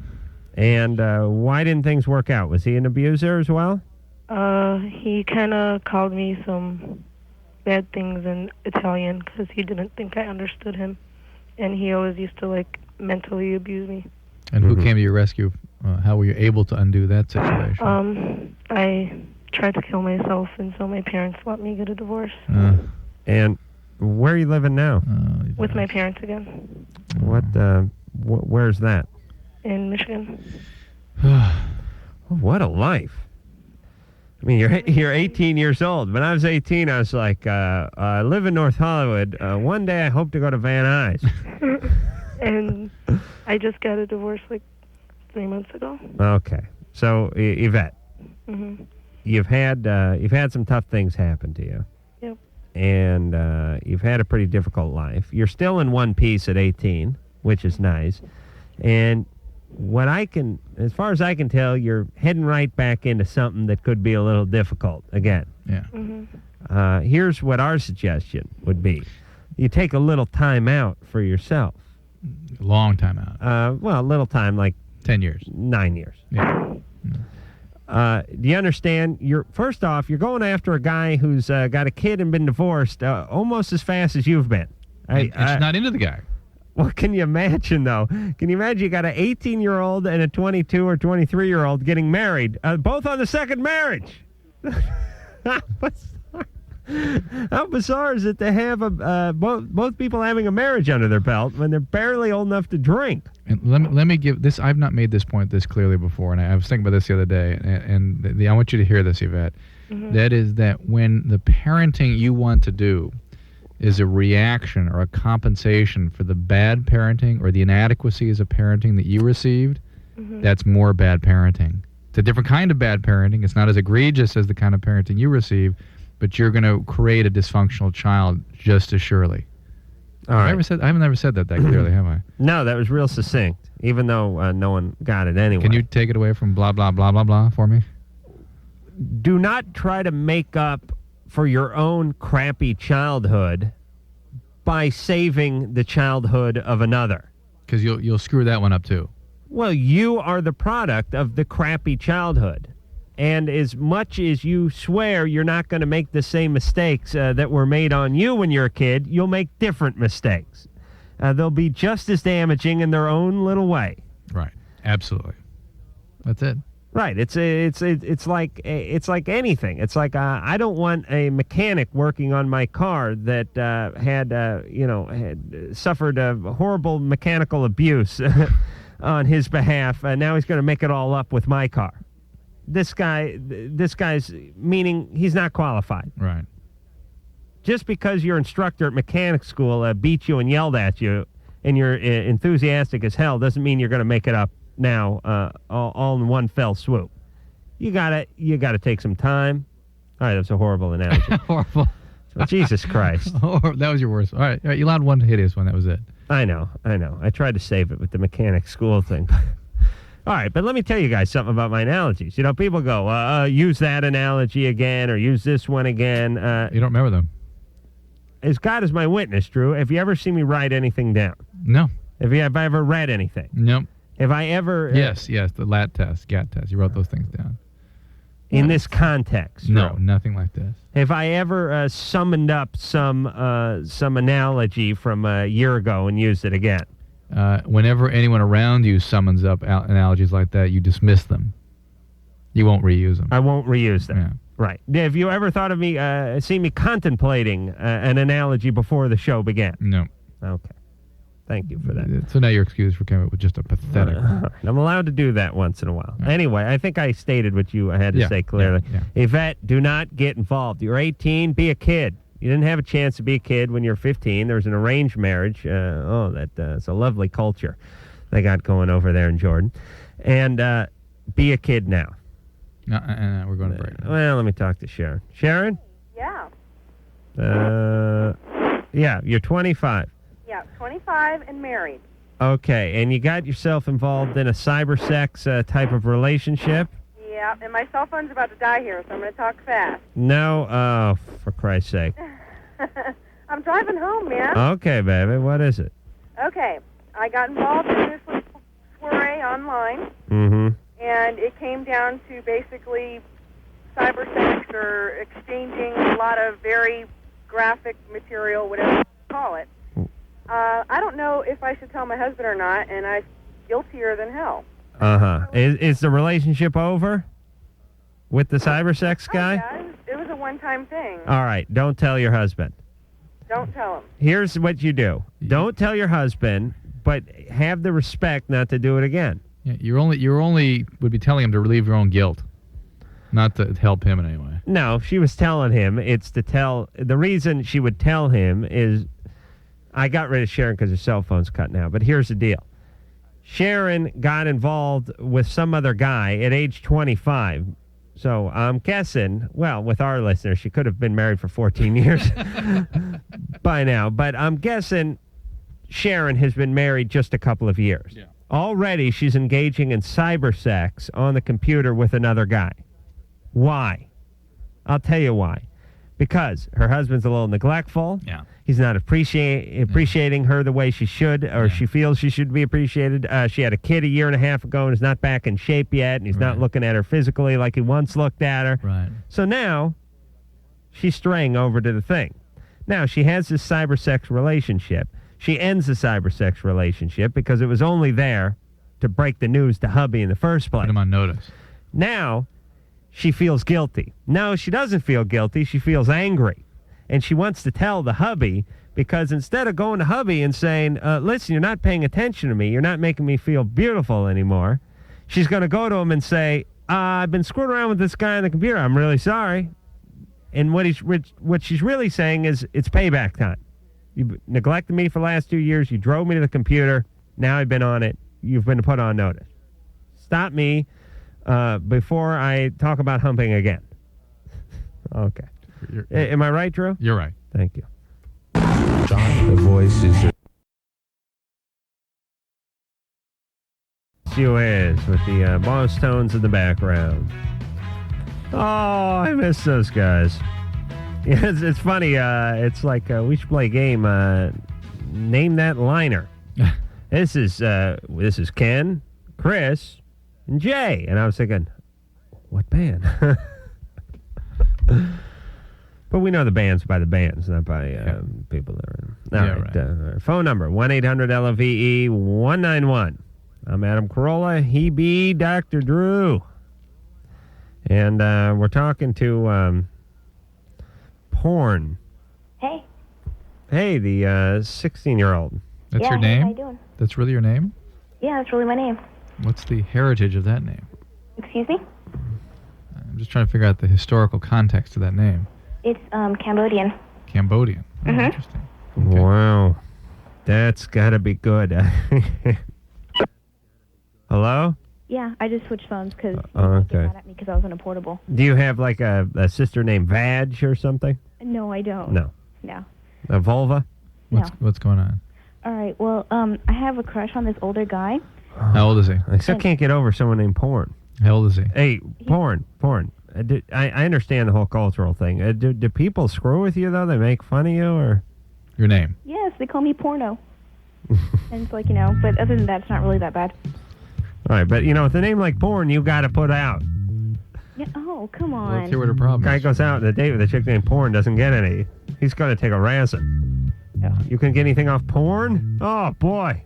And why didn't things work out? Was he an abuser as well? He kind of called me some bad things in Italian because he didn't think I understood him. And he always used to, mentally abuse me. And who came to your rescue? How were you able to undo that situation? I tried to kill myself, and so my parents let me get a divorce. And where are you living now? With my parents again. Where's that? In Michigan. What a life. I mean, you're 18 years old. When I was 18, I was like, I live in North Hollywood. One day I hope to go to Van Nuys. And I just got a divorce 3 months ago. Okay. So, Yvette, Mm-hmm. you've had some tough things happen to you. Yep. And you've had a pretty difficult life. You're still in one piece at 18, which is nice. And as far as I can tell, you're heading right back into something that could be a little difficult again. Yeah. Mm-hmm. Here's what our suggestion would be. You take a little time out for yourself. A long time out. Well, a little time, like 10 years. 9 years. Yeah. Do you understand? First off, you're going after a guy who's got a kid and been divorced almost as fast as you've been. And she's not into the guy. Well, can you imagine, though? Can you imagine you got an 18-year-old and a 22 or 23-year-old getting married, both on the second marriage? How bizarre is it to have both people having a marriage under their belt when they're barely old enough to drink? And let me give this. I've not made this point this clearly before, and I was thinking about this the other day, and I want you to hear this, Yvette. Mm-hmm. That is that when the parenting you want to do is a reaction or a compensation for the bad parenting or the inadequacies of parenting that you received, that's more bad parenting. It's a different kind of bad parenting. It's not as egregious as the kind of parenting you receive, but you're going to create a dysfunctional child just as surely. All right. I've never said that clearly, have I? No, that was real succinct, even though no one got it anyway. Can you take it away from blah, blah, blah, blah, blah for me? Do not try to make up for your own crappy childhood by saving the childhood of another. Because you'll screw that one up too. Well, you are the product of the crappy childhood. And as much as you swear you're not going to make the same mistakes that were made on you when you're a kid, you'll make different mistakes. They'll be just as damaging in their own little way. Right. Absolutely. That's it. Right. It's like anything. It's like I don't want a mechanic working on my car that had suffered a horrible mechanical abuse on his behalf. Now he's going to make it all up with my car. This guy's meaning he's not qualified. Right. Just because your instructor at mechanic school beat you and yelled at you and you're enthusiastic as hell doesn't mean you're going to make it up now all in one fell swoop. You gotta take some time. All right, that's a horrible analogy. Horrible. Oh, Jesus Christ. That was your worst. All right, you allowed one hideous one. That was it. I know. I tried to save it with the mechanic school thing. All right, but let me tell you guys something about my analogies. You know, people go, use that analogy again or use this one again. You don't remember them. As God is my witness, Drew, have you ever seen me write anything down? No. Have I ever read anything? Nope. Have I ever... Yes, the LAT test, GAT test. You wrote those things down. In this context? No, Drew? nothing like this. Have I ever summoned up some analogy from a year ago and used it again? Whenever anyone around you summons up analogies like that, you dismiss them. You won't reuse them. I won't reuse them. Yeah. Right. Have you ever thought of me, seen me contemplating an analogy before the show began? No. Okay. Thank you for that. So now you're excused for coming up with just a pathetic. I'm allowed to do that once in a while. Anyway, I think I stated what you had to say clearly. Yvette, do not get involved. You're 18, be a kid. You didn't have a chance to be a kid when you're 15. There was an arranged marriage. It's a lovely culture they got going over there in Jordan. And be a kid now. No, we're going to break. Well, let me talk to Sharon. Sharon? Yeah. Yeah, you're 25. Yeah, 25 and married. Okay, and you got yourself involved in a cyber sex type of relationship? Yeah, and my cell phone's about to die here, so I'm going to talk fast. No? Oh, for Christ's sake. I'm driving home, man. Okay, baby, what is it? Okay, I got involved in this little soiree online, Mm-hmm. and it came down to basically cyber sex or exchanging a lot of very graphic material, whatever you call it. I don't know if I should tell my husband or not, and I'm guiltier than hell. Uh-huh. Is the relationship over with the cyber sex guy? Yeah, it was a one-time thing. All right, don't tell your husband. Don't tell him. Here's what you do. Don't tell your husband, but have the respect not to do it again. Yeah, you're only would be telling him to relieve your own guilt, not to help him in any way. No, she was telling him. It's to tell. The reason she would tell him is, I got rid of Sharon because her cell phone's cut now. But here's the deal. Sharon got involved with some other guy at age 25. So I'm guessing, well, with our listeners, she could have been married for 14 years by now. But I'm guessing Sharon has been married just a couple of years. Yeah. Already she's engaging in cyber sex on the computer with another guy. Why? I'll tell you why. Because her husband's a little neglectful. Yeah. He's not appreciating her the way she should, or she feels she should be appreciated. She had a kid a year and a half ago and is not back in shape yet, and he's not looking at her physically like he once looked at her. Right. So now she's straying over to the thing. Now she has this cyber sex relationship. She ends the cyber sex relationship because it was only there to break the news to hubby in the first place. Put him on notice. Now she feels guilty. No, she doesn't feel guilty. She feels angry. And she wants to tell the hubby because instead of going to hubby and saying, listen, you're not paying attention to me, you're not making me feel beautiful anymore, she's going to go to him and say, I've been screwing around with this guy on the computer. I'm really sorry. And what she's really saying is, it's payback time. You neglected me for the last 2 years. You drove me to the computer. Now I've been on it. You've been put on notice. Stop me before I talk about humping again. Okay. Am I right, Drew? You're right. Thank you. The voice is... is with the boss tones in the background. Oh, I miss those guys. Yeah, it's funny. It's like we should play a game. Name that liner. This is Ken, Chris, and Jay. And I was thinking, what band? But we know the bands by the bands, not by people that are in. All right. Phone number, 1-800-LOVE-191. I'm Adam Carolla. He be Dr. Drew. And we're talking to Porn. Hey. Hey, the 16-year-old. That's Yeah, your hey, name? how you doing? That's really your name? Yeah, that's really my name. What's the heritage of that name? Excuse me? I'm just trying to figure out the historical context of that name. It's Cambodian. Cambodian. Oh, Mhm. interesting. Wow. That's got to be good. Hello? Yeah, I just switched phones because okay. mad at me because I was on a portable. Do you have like a sister named Vag or something? No, I don't. No. No. A vulva? What's going on? All right. Well, I have a crush on this older guy. How old is he? I still can't get over someone named Porn. How old is he? Hey, Porn. I understand the whole cultural thing. Do people screw with you, though? They make fun of you, or? Your name? Yes, they call me Porno. And it's like, but other than that, it's not really that bad. All right, but, with a name like Porn, you got to put out. Yeah. Oh, come on. Let's hear what her problem Guy is. goes out on a date with a chick named Porn, doesn't get any. He's going to take a ransom. Yeah. You can get anything off Porn? Oh, boy.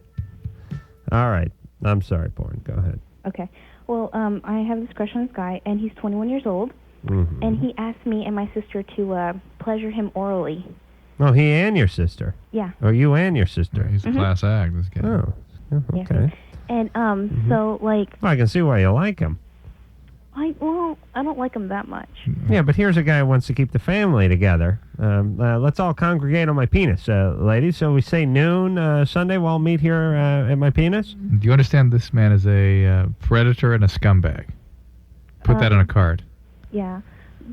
All right. I'm sorry, Porn. Go ahead. Okay. Well, I have this crush on this guy, and he's 21 years old. Mm-hmm. And he asked me and my sister to pleasure him orally. Oh, he and your sister. Yeah. Or you and your sister. He's a class act, this guy. Oh, Yeah. okay. And so like Well, I can see why you like him. I don't like him that much. Yeah, but here's a guy who wants to keep the family together. Let's all congregate on my penis, ladies. So we say noon Sunday. We'll all meet here at my penis. Do you understand this man is a predator and a scumbag? Put that on a card. Yeah.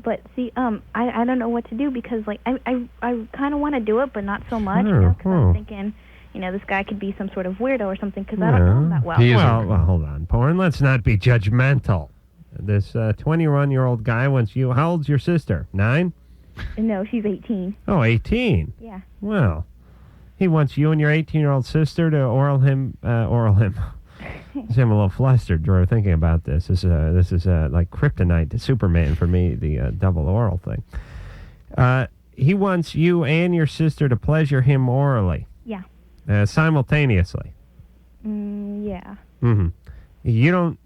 But see, I don't know what to do because like I kind of want to do it, but not so much. You know, 'cause I'm thinking, you know, this guy could be some sort of weirdo or something because I don't know him that well. Well, hold on, Porn. Let's not be judgmental. This 21-year-old guy wants you. How old's your sister? 9? No, she's 18. Oh, 18. Yeah. Well, he wants you and your 18-year-old sister to oral him. I'm a little flustered, Drew, thinking about this. This is like kryptonite to Superman for me, the double oral thing. He wants you and your sister to pleasure him orally. Yeah. Simultaneously. Yeah. Mm-hmm. You don't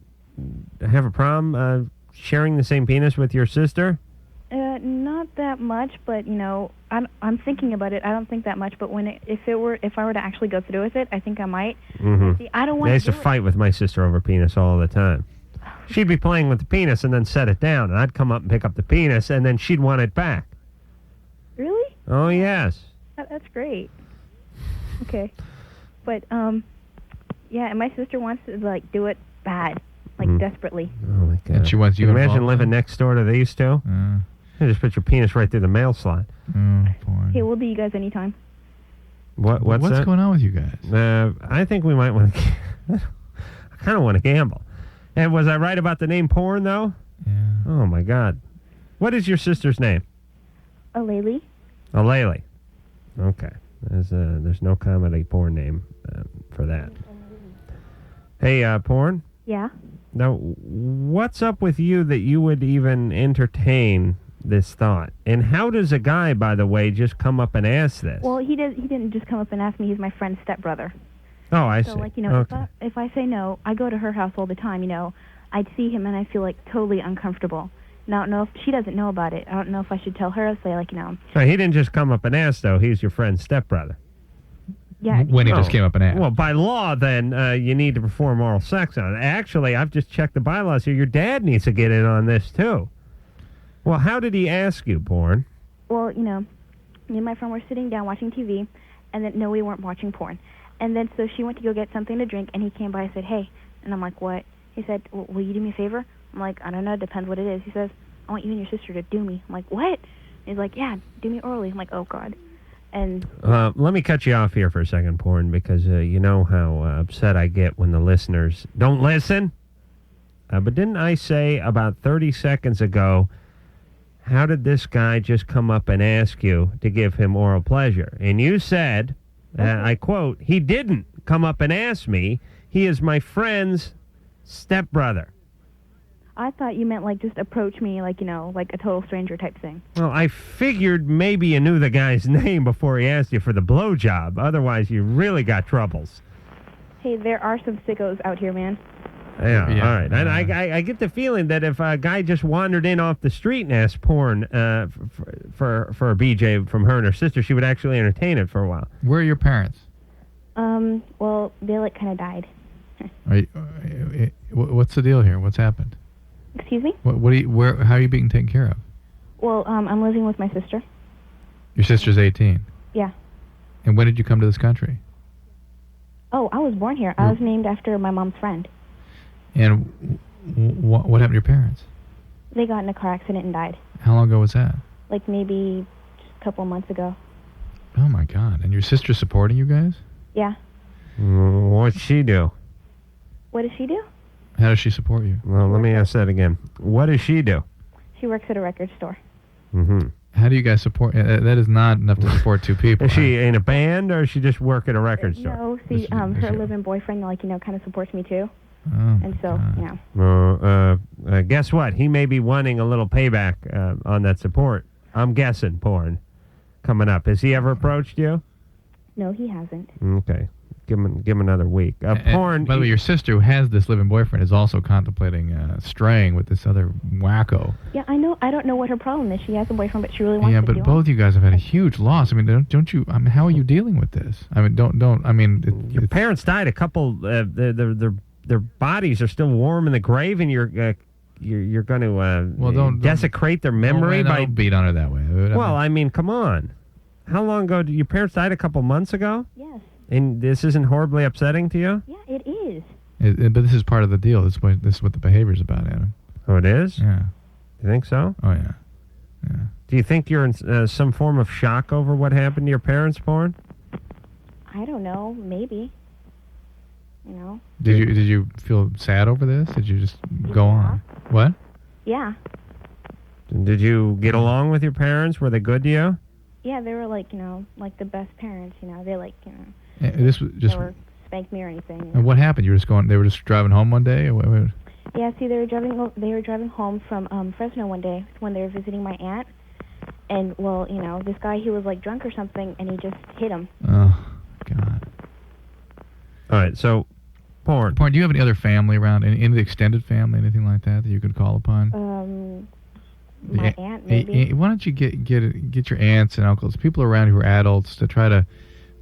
have a problem sharing the same penis with your sister? Not that much, but you know, I'm thinking about it. I don't think that much, but if I were to actually go through with it, I think I might. Mm-hmm. See, I don't want I used to do it. fight with my sister over penis all the time. She'd be playing with the penis and then set it down, and I'd come up and pick up the penis, and then she'd want it back. Really? Oh, yes. That's great. Okay, but yeah, and my sister wants to like do it bad, like desperately. Oh, my God. And she wants you Can you involved imagine living next door to these two? You just put your penis right through the mail slot. Hey, we'll be you guys anytime. What's that? going on with you guys? I think we might want to... I kind of want to gamble. And was I right about the name Porn, though? Yeah. Oh, my God. What is your sister's name? Laylee. Laylee. Okay. There's no comedy porn name for that. Hey, Porn? Yeah. Now, what's up with you that you would even entertain this thought? And how does a guy, by the way, just come up and ask this? Well, he didn't just come up and ask me. He's my friend's stepbrother. Oh, I So see. like, you know, Okay. if I say no, I go to her house all the time. You know, I'd see him and I feel like totally uncomfortable. Now, I don't know if she doesn't know about it. I don't know if I should tell her. Say like, you know. No, he didn't just come up and ask, though. He's your friend's stepbrother. Yeah. When he just came up and asked. Well, by law, then, you need to perform oral sex on it. Actually, I've just checked the bylaws here. Your dad needs to get in on this, too. Well, how did he ask you, Porn? Well, you know, me and my friend were sitting down watching TV, and then no, we weren't watching porn. And then so she went to go get something to drink, and he came by and said, "Hey," and I'm like, "What?" He said, "Will you do me a favor?" I'm like, "I don't know, depends what it is." He says, "I want you and your sister to do me." I'm like, "What?" He's like, "Yeah, do me orally." I'm like, "Oh God." And Let me cut you off here for a second, Porn, because you know how upset I get when the listeners don't listen. But didn't I say about 30 seconds ago, how did this guy just come up and ask you to give him oral pleasure? And you said, I quote, "He didn't come up and ask me. He is my friend's stepbrother." I thought you meant like just approach me like, you know, like a total stranger type thing. Well, I figured maybe you knew the guy's name before he asked you for the blowjob. Otherwise, you really got troubles. Hey, there are some sickos out here, man. Yeah, all right. And I get the feeling that if a guy just wandered in off the street and asked Porn for a BJ from her and her sister, she would actually entertain it for a while. Where are your parents? Well, they like kind of died. What's the deal here? What's happened? Excuse me? How are you being taken care of? Well, I'm living with my sister. Your sister's 18. Yeah. And when did you come to this country? Oh, I was born here. I was named after my mom's friend. And what happened to your parents? They got in a car accident and died. How long ago was that? Like maybe just a couple of months ago. Oh, my God. And your sister's supporting you guys? Yeah. What'd she do? What does she do? How does she support you? Well, let me ask that again. What does she do? She works at a record store. Mm-hmm. How do you guys support? That is not enough to support two people. Is she in a band, or does she just work at a record store? No, see, her live-in boyfriend, like, you know, kind of supports me, too. Oh, and so, yeah. Guess what? He may be wanting a little payback on that support. I'm guessing, Porn, coming up. Has he ever approached you? No, he hasn't. Okay. Give him another week. Porn. By the way, your sister who has this living boyfriend is also contemplating straying with this other wacko. Yeah, I know. I don't know what her problem is. She has a boyfriend, but she really wants to but do both you guys have had a huge loss. I mean, don't you? I mean, how are you dealing with this? I mean, don't. I mean, your parents died. A couple. Their bodies are still warm in the grave, and you're going to don't desecrate their memory by don't beat on her that way. Well, I mean, come on. How long ago did your parents died? A couple months ago? Yes. And this isn't horribly upsetting to you? Yeah, it is. But this is part of the deal. This is what the behavior is about, Adam. Oh, it is? Yeah. You think so? Oh, yeah. Yeah. Do you think you're in some form of shock over what happened to your parents, Porn? I don't know. Maybe. You know. Did you feel sad over this? Did you just go on? What? Yeah. Did you get along with your parents? Were they good to you? Yeah, they were like, like the best parents, They like, This was just. Never spanked me or anything. And what happened? You were just going. They were just driving home one day. Or what? Yeah, see, they were driving home from Fresno one day when they were visiting my aunt, and well, this guy, he was like drunk or something, and he just hit him. Oh, God. All right, so, Porn. Do you have any other family around? Any the extended family, anything like that you could call upon? My aunt, maybe. Why don't you get your aunts and uncles, people around who are adults, to try to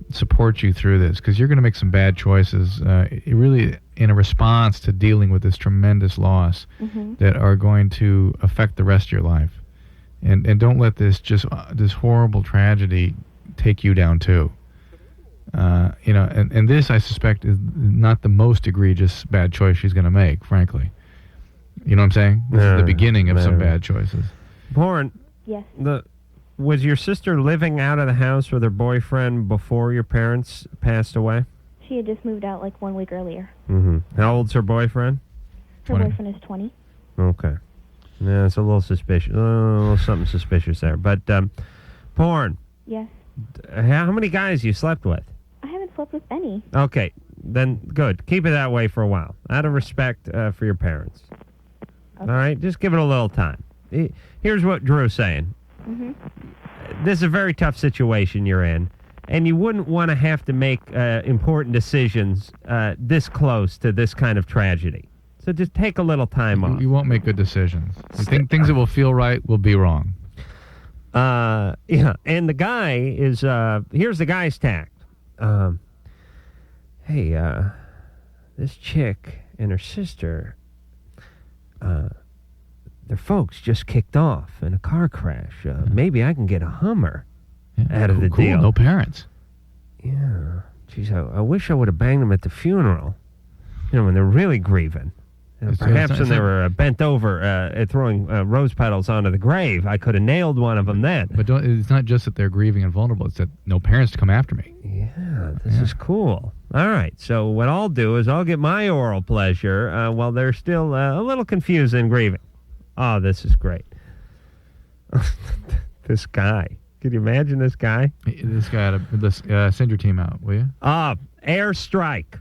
support you through this, because you're going to make some bad choices, really in a response to dealing with this tremendous loss that are going to affect the rest of your life. And don't let this horrible tragedy take you down too. And this, I suspect, is not the most egregious bad choice she's going to make, frankly. You know what I'm saying? This is the beginning of some bad choices. Porn. Yes. Was your sister living out of the house with her boyfriend before your parents passed away? She had just moved out like 1 week earlier. Mm-hmm. How old's her boyfriend? Her boyfriend is 20. Okay. Yeah, it's a little suspicious. A little something suspicious there. But, Porn. Yes. How many guys you slept with? I haven't slept with any. Okay. Then, good. Keep it that way for a while. Out of respect for your parents. Okay. All right? Just give it a little time. Here's what Drew's saying. This is a very tough situation you're in, and you wouldn't want to have to make important decisions this close to this kind of tragedy. So just take a little time off. You won't make good decisions. You think things that will feel right will be wrong. Yeah, and the guy is, here's the guy's tact. Hey, this chick and her sister, their folks just kicked off in a car crash. Maybe I can get a Hummer out of the deal. No parents. Yeah. Geez, I wish I would have banged them at the funeral. When they're really grieving. Perhaps when they were bent over throwing rose petals onto the grave, I could have nailed one of them then. But it's not just that they're grieving and vulnerable. It's that no parents to come after me. Yeah, this is cool. All right, so what I'll do is I'll get my oral pleasure while they're still a little confused and grieving. Oh, this is great. This guy. Could you imagine this guy? This guy, send your team out, will you? Airstrike.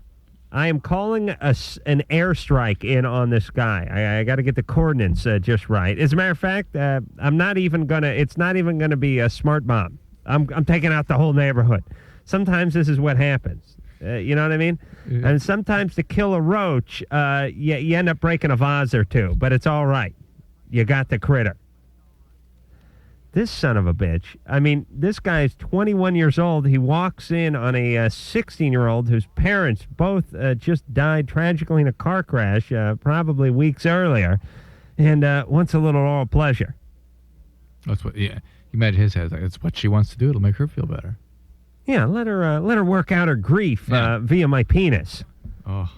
I am calling an airstrike in on this guy. I got to get the coordinates just right. As a matter of fact, it's not even gonna be a smart bomb. I'm taking out the whole neighborhood. Sometimes this is what happens. You know what I mean? Yeah. And sometimes to kill a roach, you end up breaking a vase or two, but it's all right. You got the critter. This son of a bitch. I mean, this guy's 21 years old. He walks in on a 16-year-old whose parents both just died tragically in a car crash probably weeks earlier, and wants a little oral pleasure. That's what. Yeah, you imagine his head. It's what she wants to do. It'll make her feel better. Yeah, let her work out her grief via my penis. Oh,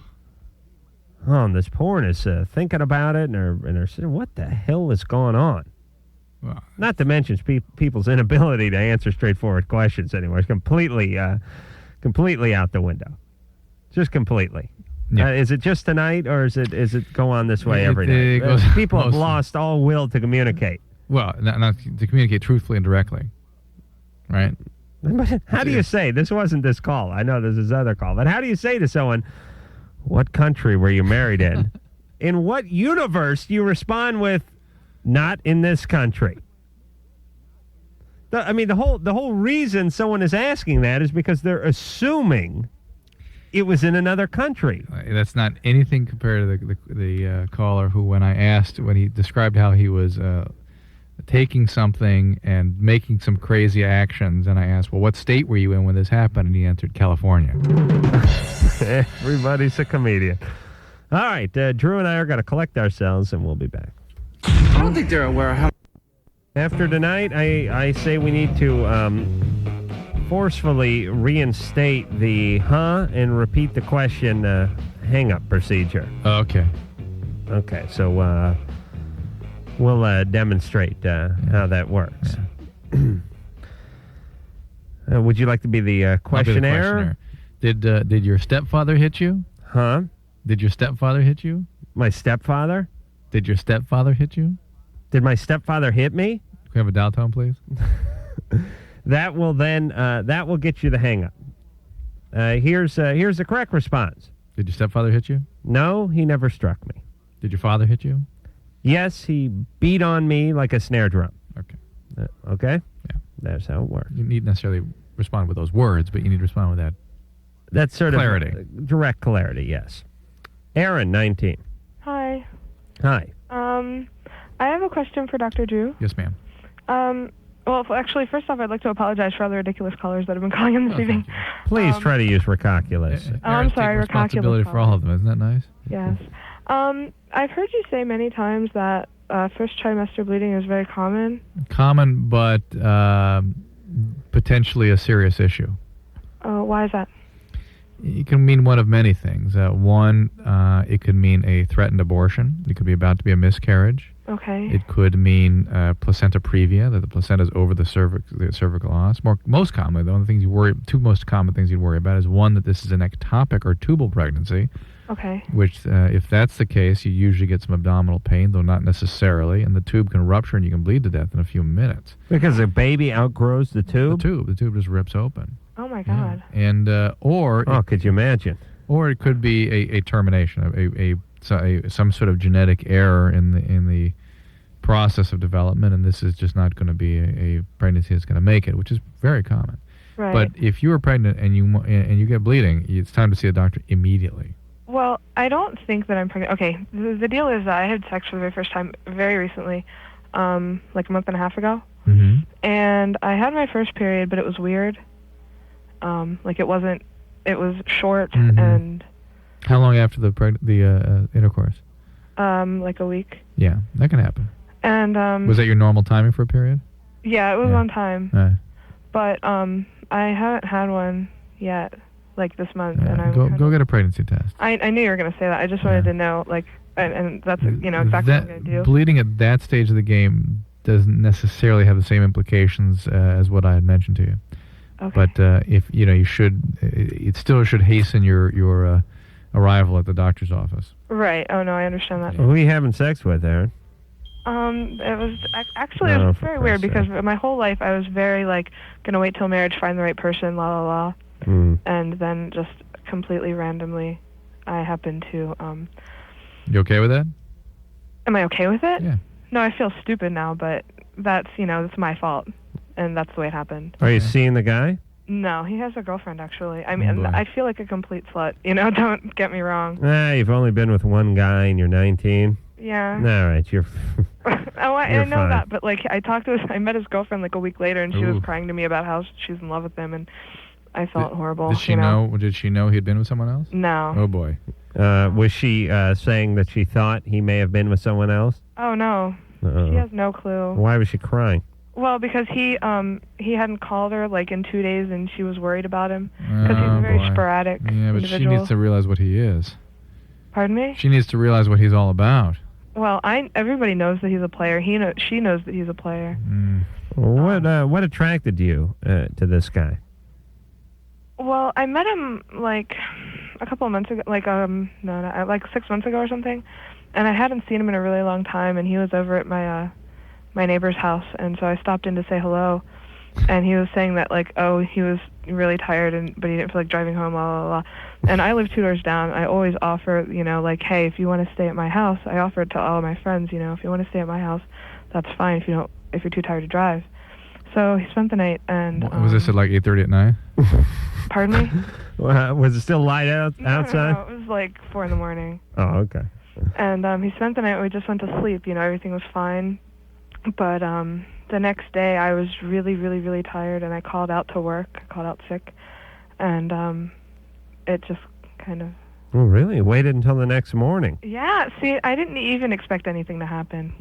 and this porn is thinking about it, and her what the hell is going on? Well, not to mention people's inability to answer straightforward questions anymore. It's completely out the window. Just completely. Yeah. Is it just tonight, or is it go on this way every night? People have lost all will to communicate. Well, not to communicate truthfully and directly, right? But how do you say, this wasn't this call, I know this is other call, but how do you say to someone, what country were you married in? In what universe do you respond with, not in this country? The whole reason someone is asking that is because they're assuming it was in another country. That's not anything compared to the caller who, when he described how he was taking something and making some crazy actions, and I asked, well, what state were you in when this happened? And he answered, California. Everybody's a comedian. All right, Drew and I are going to collect ourselves, and we'll be back. I don't think they're aware of how... After tonight, I say we need to forcefully reinstate the and repeat the question hang-up procedure. Okay. Okay, so we'll demonstrate how that works. Yeah. Would you like to be the questionnaire? Did your stepfather hit you? Huh? Did your stepfather hit you? My stepfather? Did your stepfather hit you? Did my stepfather hit me? Can we have a dial tone, please? That will get you the hang-up. Here's the correct response. Did your stepfather hit you? No, he never struck me. Did your father hit you? Yes, he beat on me like a snare drum. Okay. Okay? Yeah. That's how it works. You need necessarily respond with those words, but you need to respond with that. That's sort clarity. Of direct clarity, yes. Aaron, 19. Hi. Hi. I have a question for Dr. Drew. Yes, ma'am. Well, actually, first off, I'd like to apologize for all the ridiculous callers that have been calling in this evening. Please try to use Rockoculus. I'm sorry, responsibility for all of them. Isn't that nice? Yes. I've heard you say many times that first trimester bleeding is very common. Common, but potentially a serious issue. Why is that? It can mean one of many things. One, it could mean a threatened abortion. It could be about to be a miscarriage. Okay. It could mean placenta previa, that the placenta is over the cervical os. Most commonly, the only things two most common things you'd worry about is one, that this is an ectopic or tubal pregnancy. Okay. Which, if that's the case, you usually get some abdominal pain, though not necessarily, and the tube can rupture and you can bleed to death in a few minutes. Because the baby outgrows the tube? The tube just rips open. Oh my God. Yeah. And could you imagine? Or it could be a termination, some sort of genetic error in the process of development, and this is just not going to be a pregnancy that's going to make it, which is very common. Right. But if you are pregnant and you get bleeding, it's time to see a doctor immediately. Well, I don't think that I'm pregnant. Okay, the deal is that I had sex for the very first time very recently, like a month and a half ago. Mm-hmm. And I had my first period, but it was weird. It was short. Mm-hmm. And... How long after the intercourse? Like a week. Yeah, that can happen. And was that your normal timing for a period? Yeah, it was on time. Right. But I haven't had one yet, like this month. Yeah, and go get a pregnancy test. I knew you were going to say that. I just wanted to know, and that's exactly what I'm going to do. Bleeding at that stage of the game doesn't necessarily have the same implications as what I had mentioned to you. Okay. But if you should, it still should hasten your arrival at the doctor's office. Right. Oh no, I understand that. Who are you having sex with, Aaron? It was actually it was very weird because my whole life I was very gonna wait till marriage, find the right person, la la la, and then just completely randomly, I happened to. You okay with that? Am I okay with it? Yeah. No, I feel stupid now, but that's that's my fault, and that's the way it happened. Are you seeing the guy? No, he has a girlfriend actually. I mean, I feel like a complete slut. Don't get me wrong. You've only been with one guy and you're 19. Yeah. All right, you're. I know fine. that, but I met his girlfriend a week later, and she was crying to me about how she's in love with him, and I felt horrible. Did she know? Did she know he had been with someone else? No. Oh boy. Was she saying that she thought he may have been with someone else? Oh no. She has no clue. Why was she crying? Well, because he hadn't called her in 2 days, and she was worried about him because he's a very sporadic Yeah, but individual. she needs to realize what he is. Pardon me? She needs to realize what he's all about. Well, everybody knows that he's a player. She knows that he's a player. What attracted you to this guy? Well, I met him a couple of months ago, 6 months ago or something, and I hadn't seen him in a really long time, and he was over at my neighbor's house, and so I stopped in to say hello, and he was saying that he was really tired, but he didn't feel like driving home, blah blah blah. And I live 2 doors down. I always offer, hey, if you want to stay at my house, I offer it to all of my friends, if you want to stay at my house, that's fine. If you're too tired to drive. So he spent the night, and was this at 8:30 at night? Pardon me? Was it still light outside? No, it was like 4 in the morning. Oh, okay. And he spent the night. We just went to sleep. Everything was fine. But the next day, I was really, really, really tired, and I called out to work. I called out sick, and it just kind of. Oh, really? Waited until the next morning. Yeah. See, I didn't even expect anything to happen.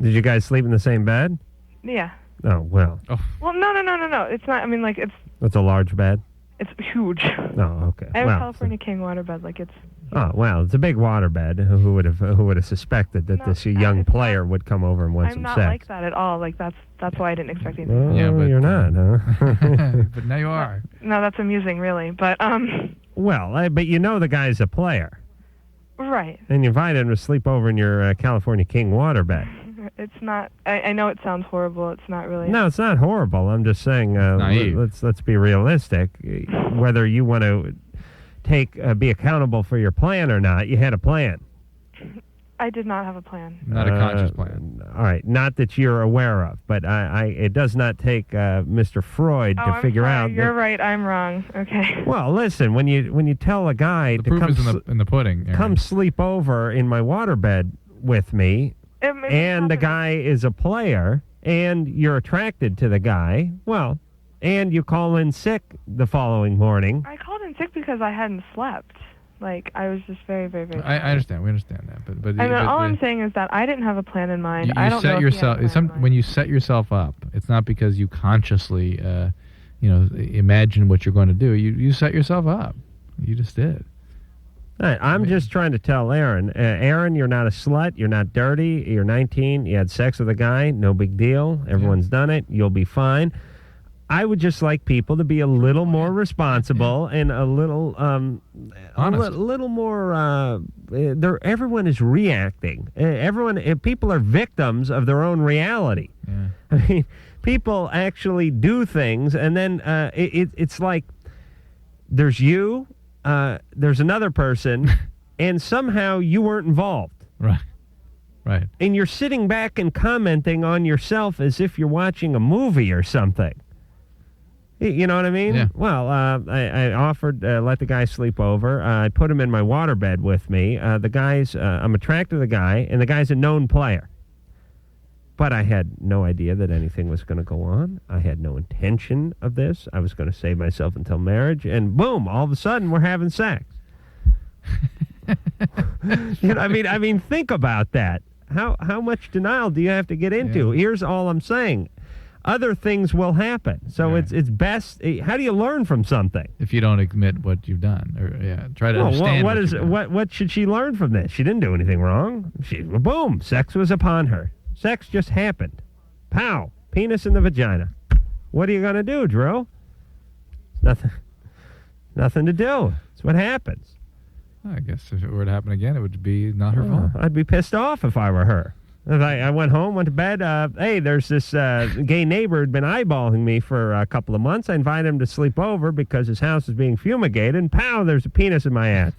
Did you guys sleep in the same bed? Yeah. Oh, well. Well, no. It's not. I mean, like it's That's a large bed? it's huge. Oh, okay. I have a Well, California King waterbed. Like it's. oh, well, it's a big water bed. Who would have suspected that this young player would come over and want I'm some not sex? like that at all. Like that's why I didn't expect anything. Oh, Yeah, but you're not, huh? but now you are. No, that's amusing, really. But Well, but the guy's a player. right. And you invited him to sleep over in your California King waterbed. It's not. I know it sounds horrible. It's not really. No, it's not horrible. I'm just saying, naive. let's be realistic. Whether you want to be accountable for your plan or not, you had a plan. I did not have a plan. Not a conscious plan. All right, not that you're aware of, but it does not take Mr. Freud to I'm figure sorry. out. You're right. I'm wrong. Okay. Well, listen, when you tell a guy The to proof come is in the pudding. Aaron. come sleep over in my waterbed with me, and the guy is a player, and you're attracted to the guy, well, and you call in sick the following morning. I called in sick because I hadn't slept. Like I was just very, very, very. I understand. We understand that, but I mean, all I'm saying is that I didn't have a plan in mind. You I don't set know yourself. If When you set yourself up, it's not because you consciously, imagine what you're going to do. You set yourself up. You just did. All right, I'm just trying to tell Aaron. Aaron, you're not a slut. You're not dirty. You're 19. You had sex with a guy. No big deal. Everyone's done it. You'll be fine. I would just like people to be a little more responsible and a little, little more. Everyone is reacting. People are victims of their own reality. Yeah. I mean, people actually do things, and then it's like there's you, there's another person, and somehow you weren't involved. Right. Right. And you're sitting back and commenting on yourself as if you're watching a movie or something. You know what I mean? Yeah. Well, I offered let the guy sleep over. I put him in my waterbed with me. I'm attracted to the guy, and the guy's a known player. But I had no idea that anything was going to go on. I had no intention of this. I was going to save myself until marriage, and boom! All of a sudden, we're having sex. I mean, think about that. How much denial do you have to get into? Yeah. Here's all I'm saying. Other things will happen. So it's best. How do you learn from something? If you don't admit what you've done, or try to understand. What should she learn from this? She didn't do anything wrong. Boom, sex was upon her. Sex just happened. Pow, penis in the vagina. What are you gonna do, Drew? Nothing to do. It's what happens. I guess if it were to happen again, it would be not her fault. I'd be pissed off if I were her. If I went home, went to bed. Hey, there's this gay neighbor who'd been eyeballing me for a couple of months. I invited him to sleep over because his house is being fumigated, and pow, there's a penis in my ass.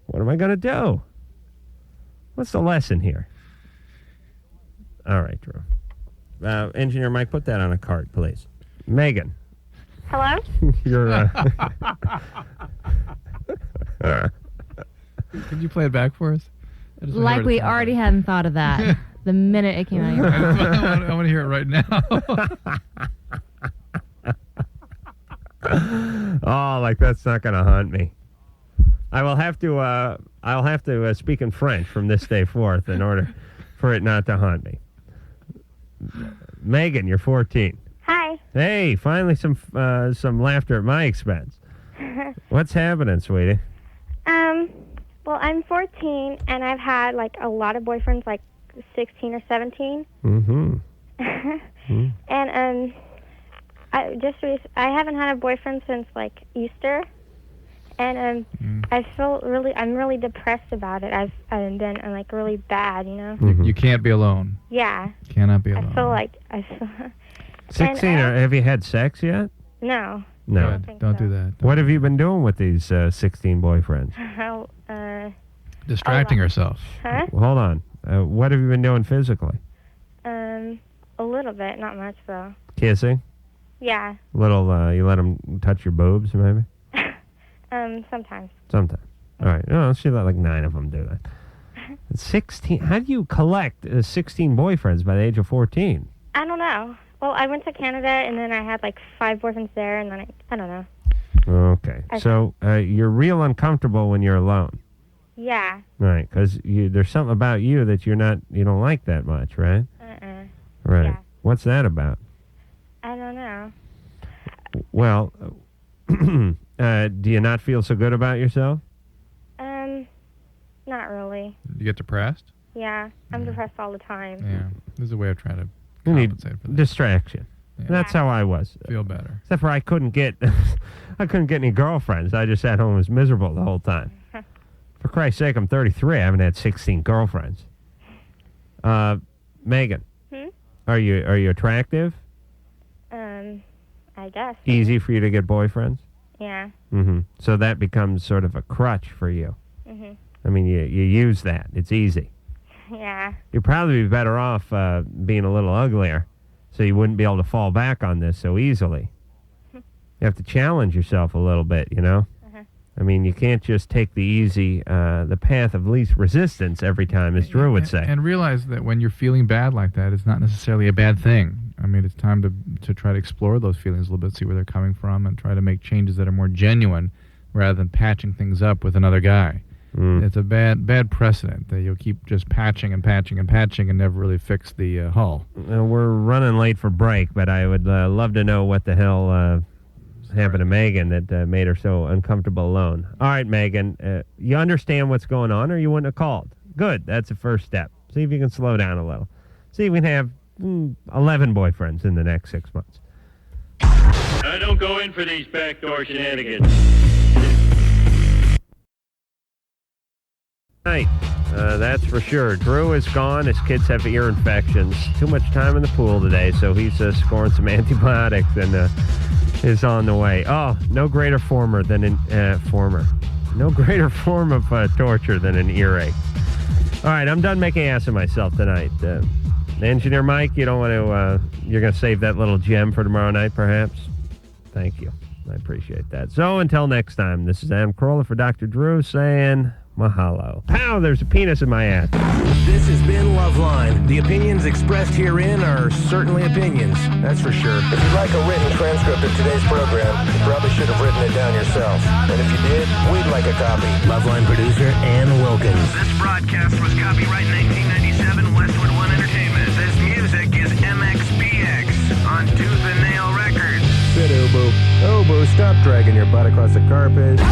What am I going to do? What's the lesson here? All right, Drew. Engineer Mike, put that on a card, please. Megan. Hello? You're... Could you play it back for us? Like we already hadn't thought of that the minute it came out of your mouth. I want to hear it right now. Oh, like that's not going to haunt me. I'll have to speak in French from this day forth in order for it not to haunt me. Megan, you're 14. Hi. Hey, finally some laughter at my expense. What's happening, sweetie? Well, I'm 14, and I've had, like, a lot of boyfriends, like, 16 or 17. Mm-hmm. And, I haven't had a boyfriend since, like, Easter. And, I'm really depressed about it. I've been, like, really bad, you know? You can't be alone. Yeah. Cannot be alone. I feel 16, have you had sex yet? No. No. Don't do that. What have you been doing with these 16 boyfriends? Distracting herself. Huh? Well, hold on. What have you been doing physically? A little bit, not much, though. Kissing? Yeah. Little, you let them touch your boobs, maybe? Sometimes. Sometimes. All right. Oh, she let like 9 of them do that. 16. How do you collect 16 boyfriends by the age of 14? I don't know. Well, I went to Canada, and then I had like 5 boyfriends there, and then I don't know. Okay. So you're real uncomfortable when you're alone. Yeah. Right, because there's something about you that you don't like that much, right? Right. Yeah. What's that about? I don't know. Well, do you not feel so good about yourself? Not really. You get depressed? Yeah, I'm depressed all the time. Yeah. There's a way of trying to You need compensate for that. distraction. Yeah. That's how I was. Feel better. Except for I couldn't get any girlfriends. I just sat home and was miserable the whole time. For Christ's sake, I'm 33. I haven't had 16 girlfriends. Megan, are you attractive? I guess. Easy for you to get boyfriends? Yeah. Mm-hmm. So that becomes sort of a crutch for you. Mhm. I mean, you use that. It's easy. Yeah. You'd probably be better off being a little uglier, so you wouldn't be able to fall back on this so easily. You have to challenge yourself a little bit, you know? I mean, you can't just take the easy, the path of least resistance every time, as Drew would say. And realize that when you're feeling bad like that, it's not necessarily a bad thing. I mean, it's time to try to explore those feelings a little bit, see where they're coming from, and try to make changes that are more genuine rather than patching things up with another guy. It's a bad precedent that you'll keep just patching and patching and patching and never really fix the hull. We're running late for break, but I would love to know what the hell happened to Megan that made her so uncomfortable alone. All right, Megan, you understand what's going on, or you wouldn't have called. Good, that's the first step. See if you can slow down a little. See if we can have 11 boyfriends in the next 6 months. I don't go in for these backdoor shenanigans. Right, that's for sure. Drew is gone. His kids have ear infections. Too much time in the pool today, so he's scoring some antibiotics and is on the way. Oh, no greater former than no greater form of torture than an earache. All right, I'm done making ass of myself tonight. Engineer Mike, you don't want to. You're going to save that little gem for tomorrow night, perhaps. Thank you. I appreciate that. So until next time, this is Adam Carolla for Dr. Drew saying mahalo. Pow, there's a penis in my ass. This has been LoveLine. The opinions expressed herein are certainly opinions, that's for sure. If you'd like a written transcript of today's program, you probably should have written it down yourself. And if you did, we'd like a copy. LoveLine producer Ann Wilkins. This broadcast was copyright 1997 Westwood One Entertainment. This music is MXPX on Tooth and Nail Records. Sit, Obo. Obo, stop dragging your butt across the carpet.